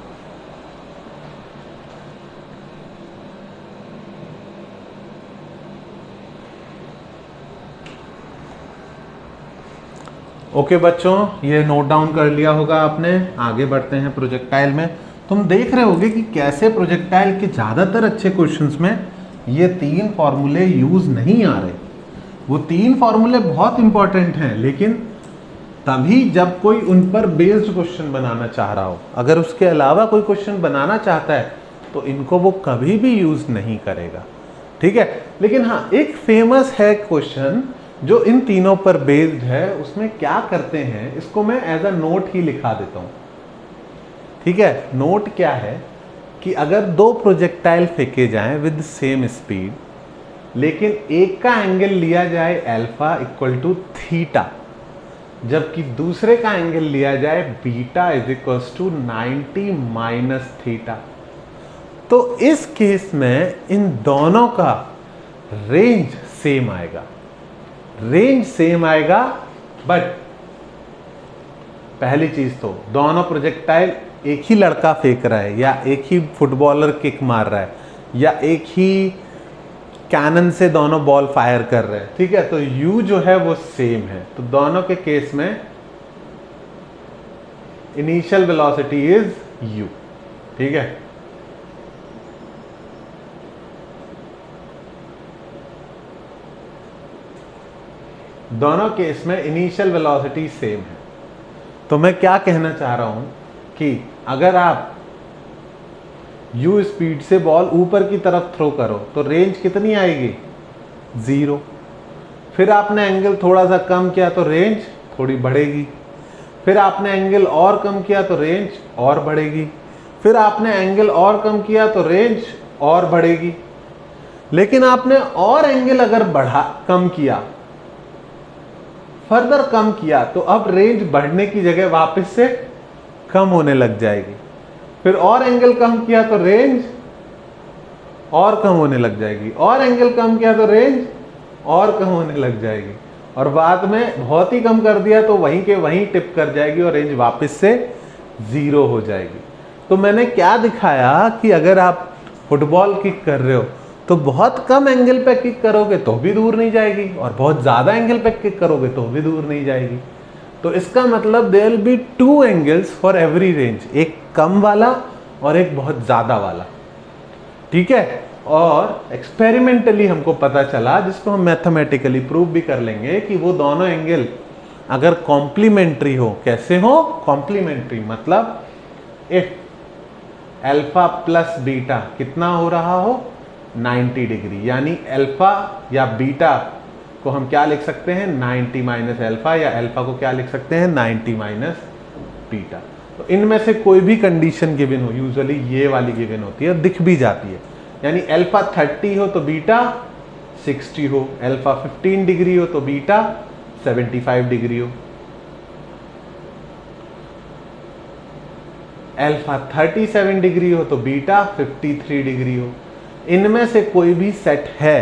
ओके बच्चों, ये नोट डाउन कर लिया होगा आपने। आगे बढ़ते हैं प्रोजेक्टाइल में। तुम देख रहे होगे कि कैसे प्रोजेक्टाइल के ज़्यादातर अच्छे क्वेश्चंस में ये 3 फॉर्मूले यूज़ नहीं आ रहे। वो 3 फॉर्मूले बहुत इंपॉर्टेंट हैं, लेकिन तभी जब कोई उन पर बेस्ड क्वेश्चन बनाना चाह रहा हो। अगर उसके अलावा कोई क्वेश्चन बनाना चाहता है तो इनको वो कभी भी यूज़ नहीं करेगा। ठीक है, लेकिन हाँ, एक फेमस है क्वेश्चन जो इन तीनों पर बेस्ड है। उसमें क्या करते हैं, इसको मैं एज अ नोट ही लिखा देता हूं। ठीक है, नोट क्या है कि अगर 2 प्रोजेक्टाइल फेंके जाएं विद सेम स्पीड, लेकिन एक का एंगल लिया जाए अल्फा इक्वल टू थीटा, जबकि दूसरे का एंगल लिया जाए beta is equals to 90 minus theta, तो इस केस में इन दोनों का रेंज सेम आएगा। रेंज सेम आएगा, बट पहली चीज तो दोनों प्रोजेक्टाइल एक ही लड़का फेंक रहा है, या एक ही फुटबॉलर किक मार रहा है, या एक ही कैनन से दोनों बॉल फायर कर रहे हैं। ठीक है, तो u जो है वो सेम है। तो दोनों के केस में इनिशियल वेलोसिटी इज u। ठीक है, दोनों केस में इनिशियल वेलोसिटी सेम है। तो मैं क्या कहना चाह रहा हूं कि अगर आप u स्पीड से बॉल ऊपर की तरफ थ्रो करो तो रेंज कितनी आएगी 0। फिर आपने एंगल थोड़ा सा कम किया तो रेंज थोड़ी बढ़ेगी। फिर आपने एंगल और कम किया तो रेंज और बढ़ेगी। फिर आपने एंगल और कम किया तो रेंज और बढ़ेगी। लेकिन आपने और एंगल अगर कम किया, फर्दर कम किया, तो अब रेंज बढ़ने की जगह वापस से कम होने लग जाएगी। फिर और एंगल कम किया तो रेंज और कम होने लग जाएगी, और एंगल कम किया तो रेंज और कम होने लग जाएगी, और बाद में बहुत ही कम कर दिया तो वहीं के वहीं टिप कर जाएगी और रेंज वापस से 0 हो जाएगी। तो मैंने क्या दिखाया कि अगर आप फुटबॉल किक कर रहे हो तो बहुत कम एंगल पे किक करोगे तो भी दूर नहीं जाएगी, और बहुत ज़्यादा एंगल पे किक करोगे तो भी दूर नहीं जाएगी। तो इसका मतलब there will be 2 angles for every range, एक कम वाला और एक बहुत ज़्यादा वाला। ठीक है, और एक्सपेरिमेंटली हमको पता चला, जिसको हम मैथमेटिकली प्रूव भी कर लेंगे, कि वो दोनों एंगल अगर कॉम्प्लीमेंट्री हो। कैसे हो? कॉम्प्लीमेंट्री मतलब इफ अल्फा प्लस बीटा कितना हो रहा हो 90 डिग्री, यानी अल्फा या बीटा को हम क्या लिख सकते हैं 90 माइनस अल्फा, या अल्फा को क्या लिख सकते हैं 90 माइनस बीटा। तो इनमें से कोई भी कंडीशन गिवन हो, यूजुअली ये वाली गिवन होती है, दिख भी जाती है। यानी अल्फा 30 हो तो बीटा 60 हो, अल्फा 15 डिग्री हो तो बीटा 75 डिग्री हो, अल्फा 37 डिग्री हो तो बीटा 53 डिग्री हो। इनमें से कोई भी सेट है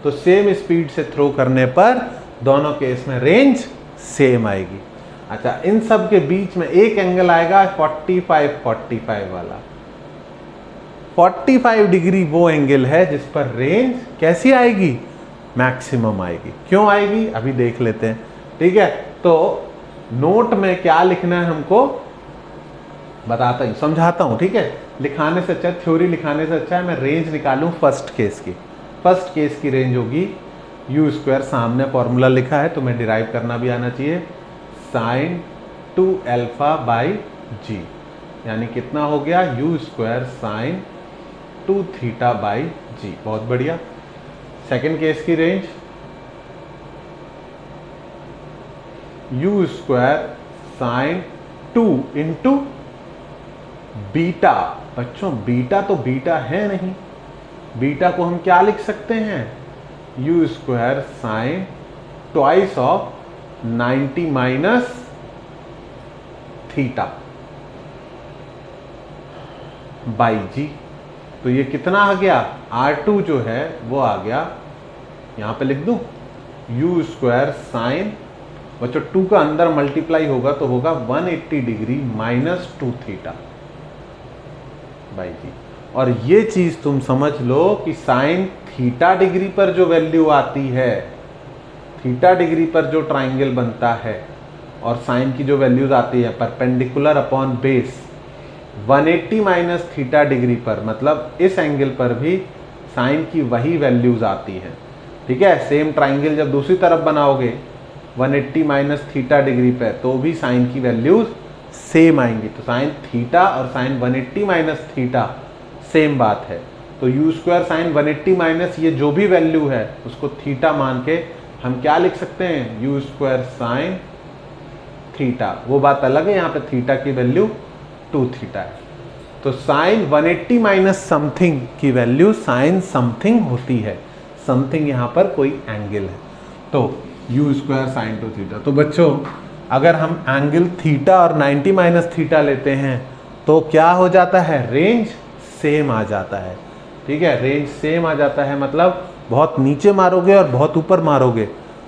तो सेम स्पीड से थ्रो करने पर दोनों केस में रेंज सेम आएगी। अच्छा, इन सब के बीच में एक एंगल आएगा 45 वाला। 45 डिग्री वो एंगल है जिस पर रेंज कैसी आएगी, मैक्सिमम आएगी। क्यों आएगी अभी देख लेते हैं, ठीक है। तो नोट में क्या लिखना है हमको बताता हूं, समझाता हूं, ठीक है। लिखाने से अच्छा, थ्योरी लिखाने से अच्छा है मैं रेंज निकालूं फर्स्ट केस की। फर्स्ट केस की रेंज होगी यू स्क्वायर, सामने फॉर्मूला लिखा है तो मैं डिराइव करना भी आना चाहिए, साइन 2 अल्फा बाई जी, यानी कितना हो गया U square sine 2 theta by G. बहुत बढ़िया। सेकेंड केस की range U square sine 2 into beta. बच्चों बीटा तो बीटा है नहीं, बीटा को हम क्या लिख सकते हैं, U square sine twice of 90 minus theta by G. तो ये कितना आ गया, R2 जो है वो आ गया, यहां पे लिख दूं यू स्क्वायर साइन, बच्चों 2 का अंदर मल्टीप्लाई होगा तो होगा 180 degree minus 2 theta by G. और ये चीज तुम समझ लो कि साइन थीटा डिग्री पर जो वैल्यू आती है, थीटा डिग्री पर जो ट्राइंगल बनता है और साइन की जो वैल्यूज आती है perpendicular upon base 180 minus theta degree पर, मतलब इस एंगल पर भी साइन की वही वैल्यूज आती हैं, ठीक है। सेम ट्राइंगल जब दूसरी तरफ बनाओगे 180 माइनस थीटा डिग्री पे तो भी साइन की वैल्यूज सेम आएंगी। तो साइन थीटा और साइन 180 माइनस थीटा सेम बात है। तो यू स्क्वायर साइन 180 माइनस ये जो भी वैल्यू है उसको थीटा मान के हम क्या लिख सकते हैं, यू स्क्वायर साइन थीटा। वो बात अलग है, यहाँ पे थीटा की वैल्यू 2 थीटा है। तो साइन 180 माइनस समथिंग की वैल्यू साइन समथिंग होती है, समथिंग यहाँ पर कोई एंगल है, तो यू स्क्वायर साइन 2 थीटा। तो बच्चों अगर हम एंगल थीटा और 90 माइनस थीटा लेते हैं तो क्या हो जाता है, रेंज सेम आ जाता है, ठीक है। रेंज सेम आ जाता है मतलब बहुत नीचे मारोगे और बहुत ऊपर मारोगे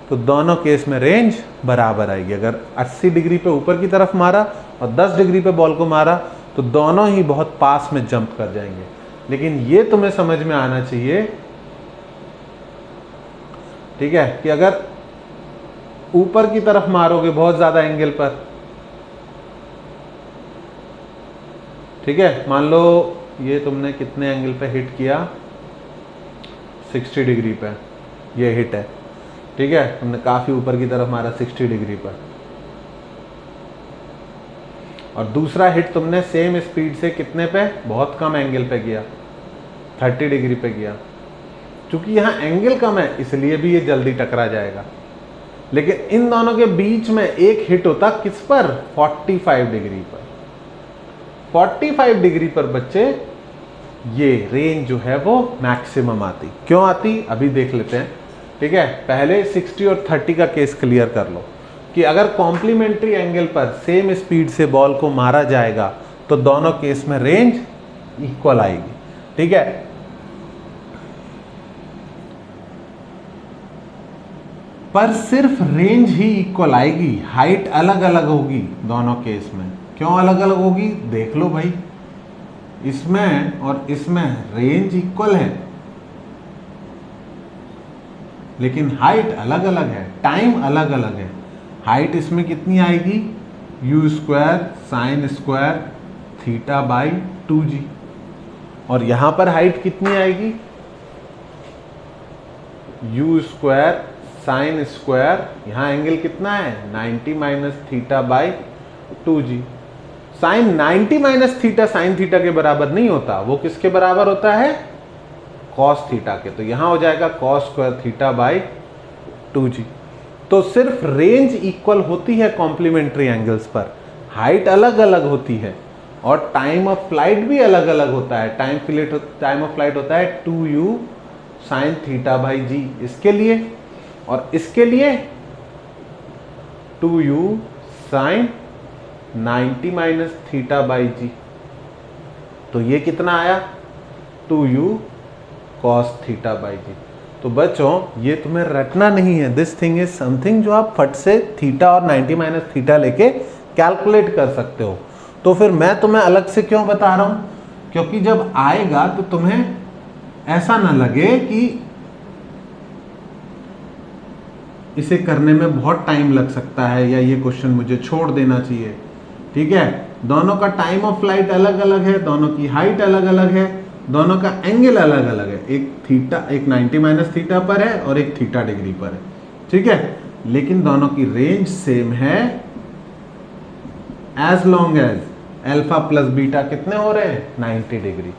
तो दोनों केस में रेंज बराबर आएगी। अगर 80 डिग्री पे ऊपर की तरफ मारा और 10 डिग्री पे बॉल को मारा तो दोनों ही बहुत पास में जंप कर जाएंगे। लेकिन ये तुम्हें समझ में आना चाहिए, ठीक है, कि अगर ऊपर की तरफ मारोगे बहुत ज्यादा एंगल पर, ठीक है, मान लो ये तुमने कितने एंगल पे हिट किया, 60 डिग्री पे ये हिट है, ठीक है, तुमने काफी ऊपर की तरफ मारा 60 डिग्री पर, और दूसरा हिट तुमने सेम स्पीड से कितने पे, बहुत कम एंगल पे किया, 30 डिग्री पे किया। चूंकि यहाँ एंगल कम है इसलिए भी ये जल्दी टकरा जाएगा। लेकिन इन दोनों के बीच में एक हिट होता किस पर, 45 डिग्री पर। 45 डिग्री पर बच्चे ये रेंज जो है वो मैक्सिमम आती। क्यों आती अभी देख लेते हैं, ठीक है। पहले 60 और 30 का केस क्लियर कर लो कि अगर कॉम्प्लीमेंट्री एंगल पर सेम स्पीड से बॉल को मारा जाएगा तो दोनों केस में रेंज इक्वल आएगी, ठीक है। पर सिर्फ रेंज ही इक्वल आएगी, हाइट अलग अलग होगी दोनों केस में। क्यों अलग अलग होगी देख लो भाई, इसमें और इसमें रेंज इक्वल है लेकिन हाइट अलग अलग है, टाइम अलग अलग है। हाइट इसमें कितनी आएगी, you square sine square theta by 2g, और यहां पर हाइट कितनी आएगी, यू स्क्वायर साइन स्क्वायर, यहां एंगल कितना है 90 minus theta by 2g। Sine 90 minus theta sine theta के बराबर नहीं होता, वो किसके बराबर होता है, कॉस थीटा के। तो यहां हो जाएगा cos square theta by 2g। तो सिर्फ रेंज इक्वल होती है कॉम्प्लीमेंट्री एंगल्स पर, हाइट अलग अलग होती है और टाइम ऑफ फ्लाइट भी अलग अलग होता है। टाइम ऑफ फ्लाइट होता है 2u साइन थीटा बाई जी इसके लिए, और इसके लिए 2u sine 90 minus theta by G. तो ये कितना आया, 2u cos theta by G. तो बच्चों ये तुम्हें रटना नहीं है, दिस थिंग इज समथिंग जो आप फट से थीटा और 90 माइनस थीटा लेके कैलकुलेट कर सकते हो। तो फिर मैं तुम्हें अलग से क्यों बता रहा हूँ, क्योंकि जब आएगा तो तुम्हें ऐसा ना लगे कि इसे करने में बहुत टाइम लग सकता है या ये क्वेश्चन मुझे छोड़ देना चाहिए। ठीक है, दोनों का टाइम ऑफ फ्लाइट अलग अलग है, दोनों की हाइट अलग अलग है, दोनों का एंगल अलग अलग है, एक थीटा, एक 90 माइनस थीटा पर है और एक थीटा डिग्री पर है। ठीक है, लेकिन दोनों की रेंज सेम है as long as alpha plus beta कितने हो रहे हैं, 90 डिग्री।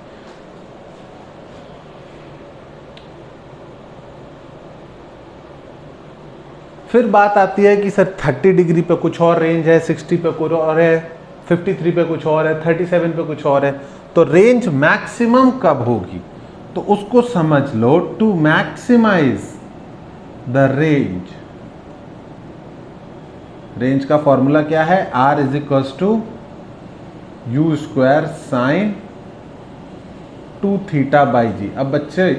फिर बात आती है कि सर 30 डिग्री पे कुछ और रेंज है, 60 पे कुछ और है, 53 पे कुछ और है, 37 पे कुछ और है, तो रेंज मैक्सिमम कब होगी, तो उसको समझ लो। To maximise the range, range का फॉर्मूला क्या है, R is equal to U square sine 2 theta by G. अब बच्चे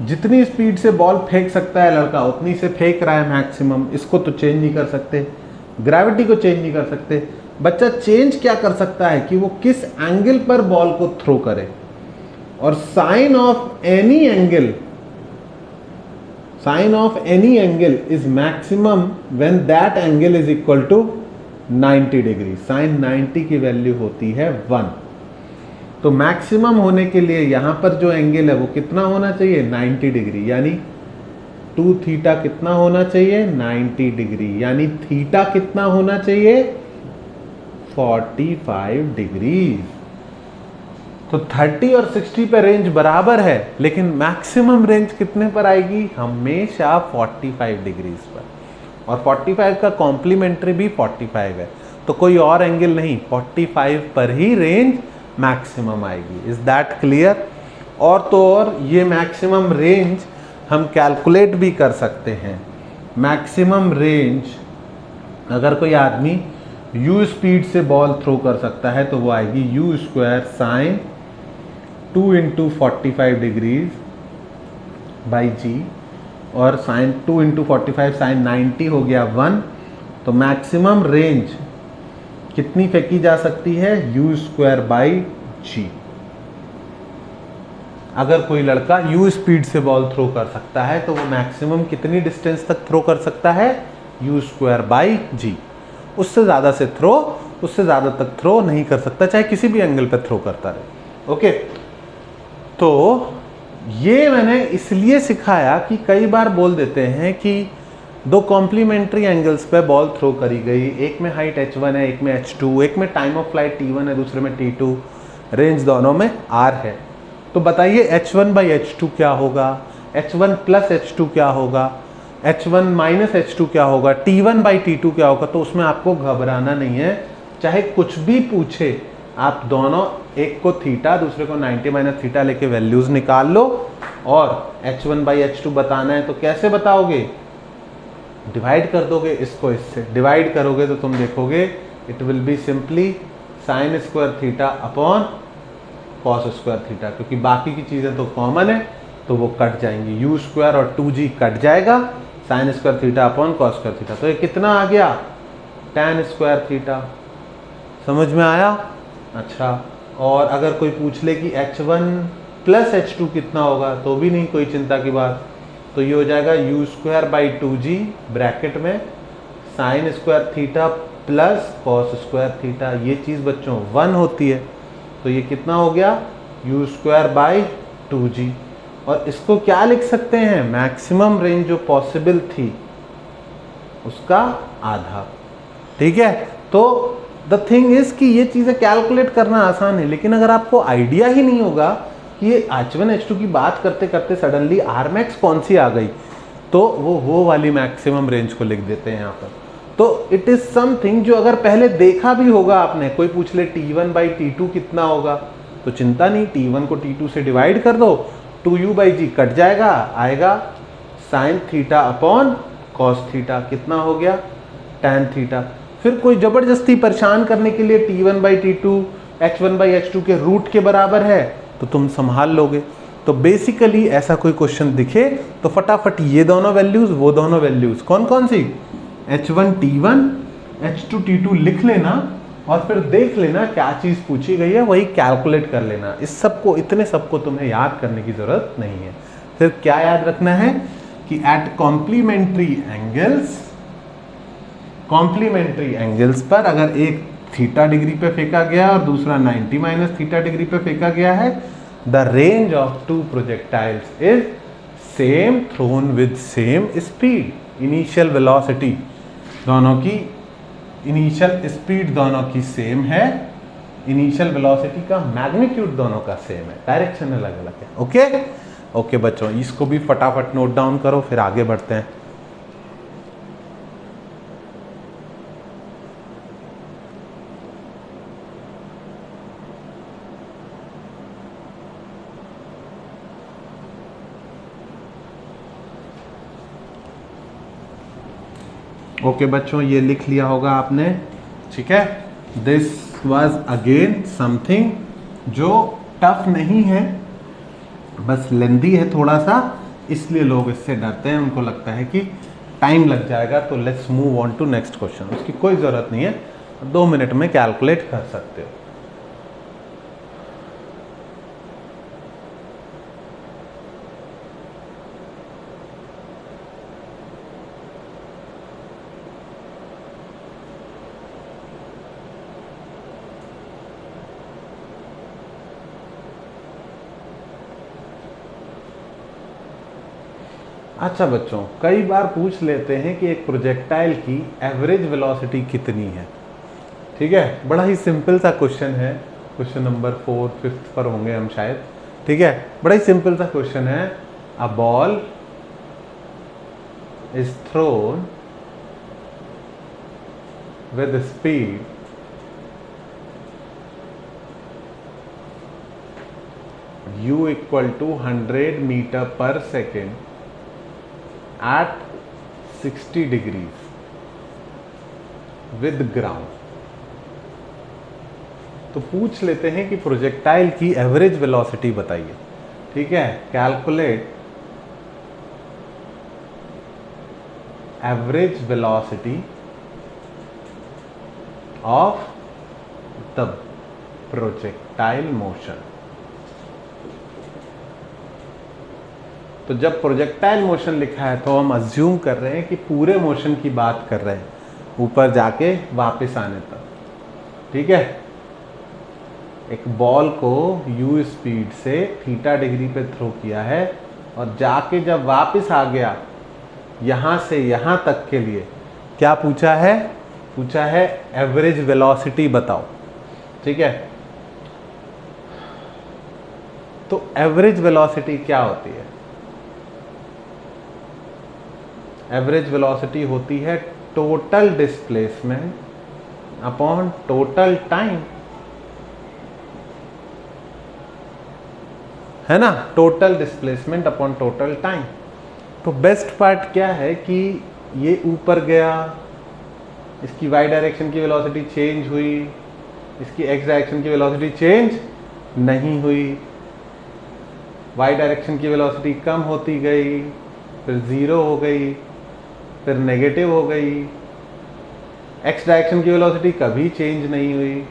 जितनी स्पीड से बॉल फेंक सकता है लड़का उतनी से फेंक रहा है मैक्सिमम, इसको तो चेंज नहीं कर सकते, ग्रेविटी को चेंज नहीं कर सकते। बच्चा चेंज क्या कर सकता है कि वो किस एंगल पर बॉल को थ्रो करे, और sine of any angle, sine of any angle is maximum when that angle is equal to 90 degree. Sine 90 की वैल्यू होती है 1। तो मैक्सिमम होने के लिए यहां पर जो एंगल है वो कितना होना चाहिए, 90 डिग्री, यानी 2 थीटा कितना होना चाहिए, 90 डिग्री, यानी थीटा कितना होना चाहिए, 45 डिग्री। तो 30 और 60 पे रेंज बराबर है, लेकिन मैक्सिमम रेंज कितने पर आएगी, हमेशा 45 डिग्रीज पर, और 45 का कॉम्प्लीमेंट्री भी 45 है, तो कोई और एंगल नहीं, 45 पर ही रेंज मैक्सिमम आएगी। Is that clear? और तो और ये मैक्सिमम रेंज हम कैलकुलेट भी कर सकते हैं। मैक्सिमम रेंज अगर कोई आदमी u स्पीड से बॉल थ्रो कर सकता है तो वो आएगी you square sine 2 into 45 degrees by G, और साइन 2 इंटू 45 साइन 90 हो गया 1। तो मैक्सिमम रेंज कितनी फेंकी जा सकती है, यू स्क्वायर बाई जी। अगर कोई लड़का u स्पीड से बॉल थ्रो कर सकता है तो वो मैक्सिमम कितनी डिस्टेंस तक थ्रो कर सकता है, यू स्क्वायर बाई जी। उससे ज़्यादा से थ्रो, उससे ज़्यादा तक थ्रो नहीं कर सकता, चाहे किसी भी एंगल पे थ्रो करता रहे। ओके, तो ये मैंने इसलिए सिखाया कि कई बार बोल देते हैं कि दो कॉम्प्लीमेंट्री एंगल्स पे बॉल थ्रो करी गई, एक में हाइट h1 है, एक में h2, एक में टाइम ऑफ फ्लाइट t1 है, दूसरे में t2, रेंज दोनों में r है। तो बताइए h1 बाई h2 क्या होगा, h1 प्लस h2 क्या होगा, h1 माइनस h2 क्या होगा, t1 बाई t2 क्या होगा। तो उसमें आपको घबराना नहीं है, चाहे कुछ भी पूछे, आप दोनों, एक को थीटा दूसरे को 90 माइनस थीटा लेके वैल्यूज निकाल लो, और h1 बाई h2 बताना है तो कैसे बताओगे, डिवाइड कर दोगे इसको इससे, डिवाइड करोगे तो तुम देखोगे it will be simply sign square theta upon cos square theta, क्योंकि बाकी की चीज़ें तो कॉमन है तो वो कट जाएंगी, यू स्क्वायर और 2g कट जाएगा, sign square theta upon cos square theta. तो ये कितना आ गया, tan स्क्वायर थीटा। समझ में आया? अच्छा, और अगर कोई पूछ ले कि h1 प्लस h2 कितना होगा तो भी नहीं कोई चिंता की बात, तो ये हो जाएगा U square by 2g bracket में sine square theta plus cos square theta. ये चीज़ बच्चों 1 होती है, तो ये कितना हो गया, यू स्क्वायर बाई 2g। और इसको क्या लिख सकते हैं, मैक्सिमम रेंज जो पॉसिबल थी उसका आधा। ठीक है, तो द थिंग इज कि ये चीज़ें कैलकुलेट करना आसान है, लेकिन अगर आपको आइडिया ही नहीं होगा कि ये h1 h2 की बात करते करते सडनली आर मैक्स कौन सी आ गई, तो वो वाली मैक्सिमम रेंज को लिख देते हैं यहाँ पर। तो इट इज समथिंग जो अगर पहले देखा भी होगा आपने, कोई पूछ ले t1 बाई t2 कितना होगा, तो चिंता नहीं, t1 को t2 से डिवाइड कर दो, 2u बाई जी कट जाएगा, आएगा sine theta upon cos theta, कितना हो गया, tan थीटा। फिर कोई ज़बरदस्ती परेशान करने के लिए t1 by t2 h1 by h2 के रूट के बराबर है तो तुम संभाल लोगे, तो बेसिकली ऐसा कोई क्वेश्चन दिखे तो फटाफट ये दोनों वैल्यूज, वो दोनों वैल्यूज, कौन कौन सी, H1 T1 H2 T2 लिख लेना और फिर देख लेना क्या चीज पूछी गई है, वही कैलकुलेट कर लेना। इस सबको, इतने सबको तुम्हें याद करने की जरूरत नहीं है। फिर क्या याद रखना है कि एट कॉम्प्लीमेंट्री एंगल्स पर अगर एक थीटा डिग्री पे फेंका गया और दूसरा 90 माइनस थीटा डिग्री पे फेंका गया है, the range of two projectiles is same thrown with same speed. Initial velocity दोनों की, इनिशियल स्पीड दोनों की सेम है, इनिशियल वेलोसिटी का मैग्नीट्यूड दोनों का सेम है, डायरेक्शन अलग अलग है। ओके ओके बच्चों, इसको भी फटाफट नोट डाउन करो, फिर आगे बढ़ते हैं। ओके बच्चों, ये लिख लिया होगा आपने, ठीक है। दिस वाज अगेन समथिंग जो टफ नहीं है, बस लेंदी है थोड़ा सा, इसलिए लोग इससे डरते हैं, उनको लगता है कि टाइम लग जाएगा। तो let's move on to next question. उसकी कोई ज़रूरत नहीं है, 2 मिनट में कैलकुलेट कर सकते हो। अच्छा बच्चों, कई बार पूछ लेते हैं कि एक प्रोजेक्टाइल की एवरेज वेलोसिटी कितनी है। ठीक है, बड़ा ही सिंपल सा क्वेश्चन है, क्वेश्चन नंबर 4, 5 पर होंगे हम शायद। ठीक है, बड़ा ही सिंपल सा क्वेश्चन है। A ball is thrown with speed u equal to 100 metre per second at 60 degrees with ground। तो पूछ लेते हैं कि प्रोजेक्टाइल की एवरेज वेलोसिटी बताइए। ठीक है, calculate average velocity of the projectile motion. तो जब प्रोजेक्टाइल मोशन लिखा है तो हम अज्यूम कर रहे हैं कि पूरे मोशन की बात कर रहे हैं, ऊपर जाके वापस आने तक। ठीक है, एक बॉल को u स्पीड से थीटा डिग्री पे थ्रो किया है और जाके जब वापस आ गया यहाँ से यहाँ तक के लिए क्या पूछा है? पूछा है एवरेज वेलोसिटी बताओ। ठीक है, तो एवरेज वेलोसिटी क्या होती है? एवरेज वेलोसिटी होती है total displacement upon total time, है ना, total displacement upon total time. तो बेस्ट पार्ट क्या है कि ये ऊपर गया, इसकी वाई डायरेक्शन की वेलोसिटी चेंज हुई, इसकी एक्स डायरेक्शन की वेलोसिटी चेंज नहीं हुई, वाई डायरेक्शन की वेलोसिटी कम होती गई, फिर 0 हो गई, फिर नेगेटिव हो गई, एक्स डायरेक्शन की वेलोसिटी कभी चेंज नहीं हुई।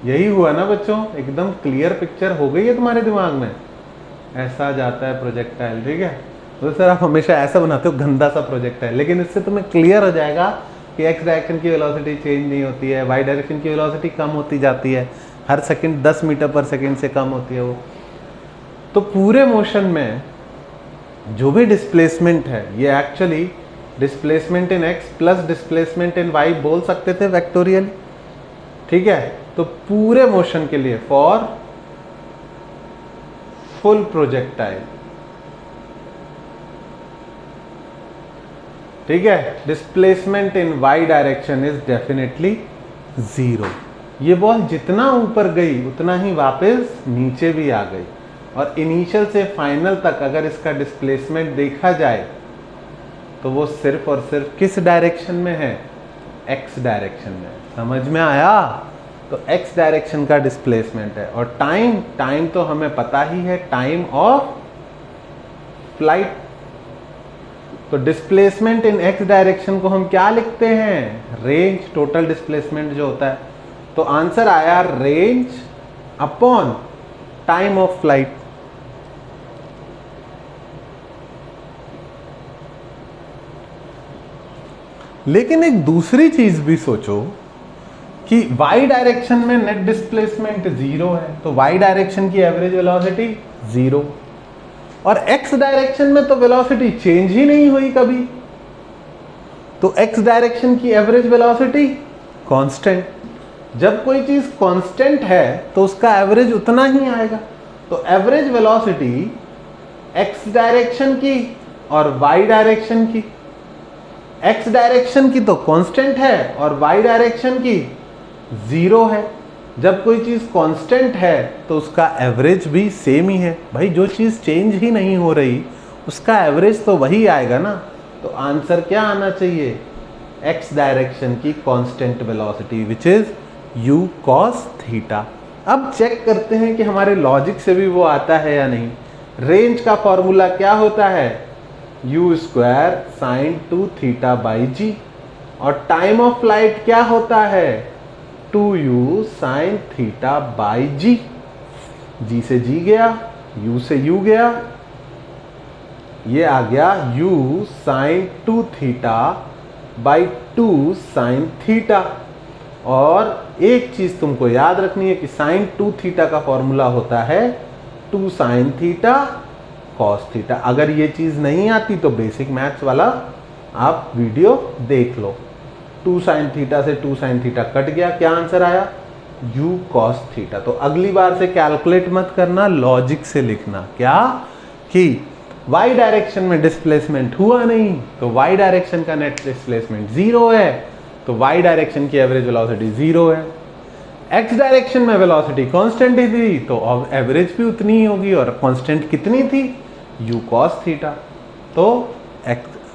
यही हुआ ना बच्चों? एकदम क्लियर पिक्चर हो गई है तुम्हारे दिमाग में। ऐसा जाता है प्रोजेक्टाइल। ठीक है, तो सर आप हमेशा ऐसा बनाते हो गंदा सा प्रोजेक्टाइल, लेकिन इससे तुम्हें क्लियर हो जाएगा कि एक्स डायरेक्शन की वेलोसिटी चेंज नहीं होती है, वाई डायरेक्शन की वेलोसिटी कम होती जाती है, हर सेकंड 10 मीटर पर सेकंड से कम होती है वो। तो पूरे मोशन में जो भी डिस्प्लेसमेंट है ये actually displacement in x plus displacement in y बोल सकते थे वेक्टोरियल। ठीक है, तो पूरे मोशन के लिए फॉर फुल प्रोजेक्टाइल, ठीक है, displacement in y direction is definitely 0। ये बॉल जितना ऊपर गई उतना ही वापस नीचे भी आ गई, और इनिशियल से फाइनल तक अगर इसका डिस्प्लेसमेंट देखा जाए तो वो सिर्फ और सिर्फ किस डायरेक्शन में है? एक्स डायरेक्शन में। समझ में आया? तो x डायरेक्शन का डिस्प्लेसमेंट है। और टाइम तो हमें पता ही है, टाइम ऑफ फ्लाइट। तो डिस्प्लेसमेंट इन x डायरेक्शन को हम क्या लिखते हैं, रेंज, टोटल डिस्प्लेसमेंट जो होता है। तो आंसर आया range upon time of flight. लेकिन एक दूसरी चीज भी सोचो कि y डायरेक्शन में नेट डिस्प्लेसमेंट 0 है, तो y डायरेक्शन की एवरेज वेलोसिटी 0, और x डायरेक्शन में तो वेलोसिटी चेंज ही नहीं हुई कभी, तो x डायरेक्शन की एवरेज वेलोसिटी कांस्टेंट। जब कोई चीज कांस्टेंट है तो उसका एवरेज उतना ही आएगा। तो एवरेज वेलोसिटी x डायरेक्शन की और y डायरेक्शन की, x डायरेक्शन की तो कांस्टेंट है और y डायरेक्शन की 0 है। जब कोई चीज कांस्टेंट है तो उसका एवरेज भी सेम ही है। भाई जो चीज चेंज ही नहीं हो रही उसका एवरेज तो वही आएगा ना। तो आंसर क्या आना चाहिए, x डायरेक्शन की constant velocity which is u cos theta. अब चेक करते हैं कि हमारे लॉजिक से भी वो आता है या नहीं। रेंज का फॉर्मूला क्या होता है, u square sine 2 theta by G, और टाइम ऑफ फ्लाइट क्या होता है, 2u sine theta by G. G से जी गया, u से u गया, ये आ गया u sine 2 theta by 2 sine theta. और एक चीज तुमको याद रखनी है कि साइन 2 थीटा का फॉर्मूला होता है 2 साइन थीटा कॉस थीटा। अगर ये चीज नहीं आती तो बेसिक मैथ्स वाला आप वीडियो देख लो। 2 साइन थीटा से 2 साइन थीटा कट गया, क्या आंसर आया, u cos थीटा। तो अगली बार से कैलकुलेट मत करना, लॉजिक से लिखना क्या कि y डायरेक्शन में डिस्प्लेसमेंट हुआ नहीं तो y डायरेक्शन का नेट डिस्प्लेसमेंट 0 है, तो y डायरेक्शन की एवरेज वेलोसिटी 0 है। x डायरेक्शन में वेलोसिटी कांस्टेंट ही थी तो एवरेज भी उतनी ही होगी, और कांस्टेंट कितनी थी, u cos थीटा। तो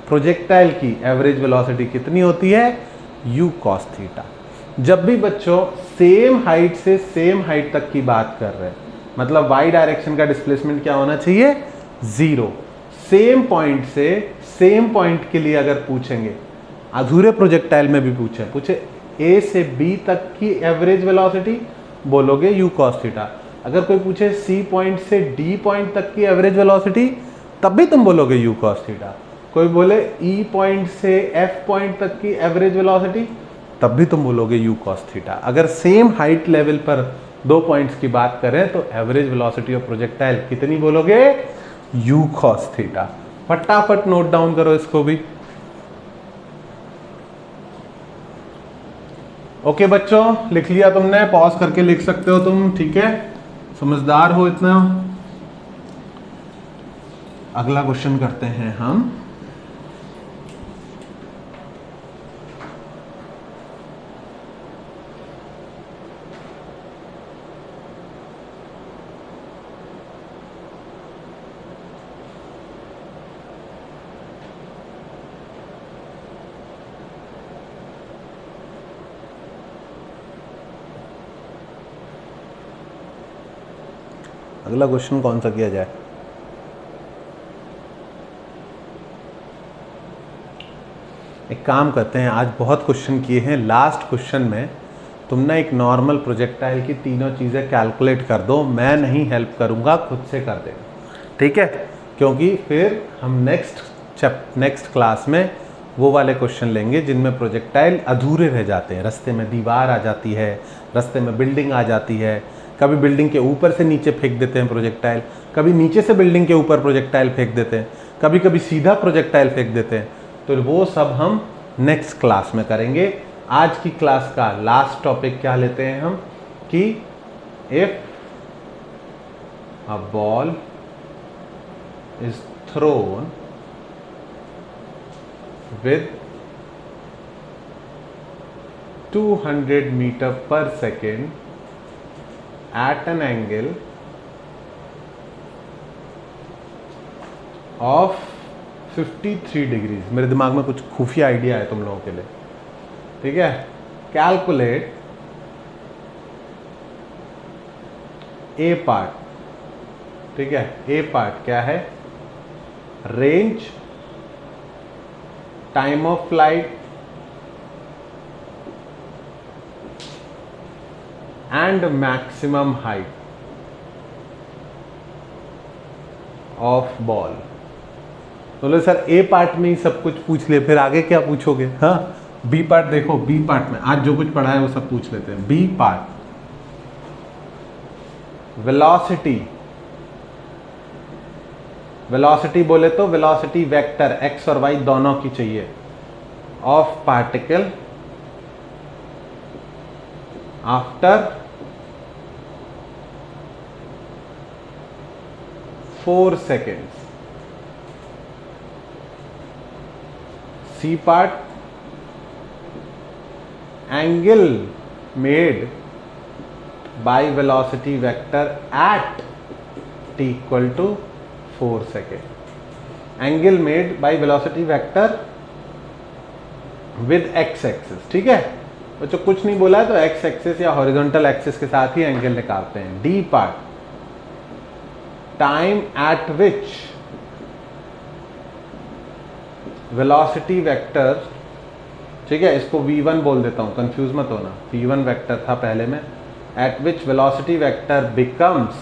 प्रोजेक्टाइल की एवरेज वेलोसिटी कितनी होती है, u cos थीटा। जब भी बच्चों सेम हाइट से सेम हाइट तक की बात कर रहे हैं, मतलब y डायरेक्शन का डिस्प्लेसमेंट क्या होना चाहिए, 0। सेम पॉइंट से सेम पॉइंट के लिए अगर पूछेंगे, अधूरे प्रोजेक्टाइल में भी पूछे a से b तक की एवरेज वेलोसिटी, बोलोगे u cos थीटा। अगर कोई पूछे c पॉइंट से d पॉइंट तक की एवरेज वेलोसिटी, तब भी तुम बोलोगे u cos थीटा। कोई बोले e पॉइंट से f पॉइंट तक की एवरेज वेलोसिटी, तब भी तुम बोलोगे u cos थीटा। अगर सेम हाइट लेवल पर दो पॉइंट्स की बात करें तो एवरेज वेलोसिटी ऑफ प्रोजेक्टाइल कितनी बोलोगे, u cos थीटा। फटाफट नोट डाउन करो इसको भी। ओके बच्चों, लिख लिया तुमने, पॉज करके लिख सकते हो तुम, ठीक है, समझदार हो इतना। अगला क्वेश्चन करते हैं हम। अगला क्वेश्चन कौन सा किया जाए, एक काम करते हैं, आज बहुत क्वेश्चन किए हैं, लास्ट क्वेश्चन में तुम ना एक नॉर्मल प्रोजेक्टाइल की तीनों चीज़ें कैलकुलेट कर दो, मैं नहीं हेल्प करूंगा, खुद से कर देना, ठीक है, क्योंकि फिर हम नेक्स्ट क्लास में वो वाले क्वेश्चन लेंगे जिनमें प्रोजेक्टाइल अधूरे रह जाते हैं। रास्ते में दीवार आ जाती है, रास्ते में बिल्डिंग आ जाती है, कभी बिल्डिंग के ऊपर से नीचे फेंक देते हैं प्रोजेक्टाइल, कभी नीचे से बिल्डिंग के ऊपर प्रोजेक्टाइल फेंक देते हैं, कभी कभी सीधा प्रोजेक्टाइल फेंक देते हैं। तो वो सब हम नेक्स्ट क्लास में करेंगे। आज की क्लास का लास्ट टॉपिक क्या लेते हैं हम कि if a ball is thrown with 200 metre per second at an angle of 53 degrees. मेरे दिमाग में कुछ खुफिया आइडिया है तुम लोगों के लिए, ठीक है। कैलकुलेट ए पार्ट, ठीक है, ए पार्ट क्या है, range, time of flight and maximum height of ball. बोले सर ए पार्ट में ही सब कुछ पूछ ले, फिर आगे क्या पूछोगे? हाँ, बी पार्ट देखो, बी पार्ट में आज जो कुछ पढ़ा है वो सब पूछ लेते हैं। बी पार्ट, वेलोसिटी, वेलोसिटी बोले तो वेलोसिटी वेक्टर एक्स और वाई दोनों की चाहिए, of particle after 4 seconds। C part, angle made by velocity vector at t equal to 4 second. Angle made by velocity vector with x axis, ठीक है बच्चों, कुछ नहीं बोला है तो एक्स एक्सिस या हॉरिजॉन्टल एक्सिस के साथ ही एंगल निकालते हैं। D part, time at which velocity vector, ठीक है, इसको v1 बोल देता हूं, कंफ्यूज मत होना, v1 वेक्टर था पहले में, at which velocity vector becomes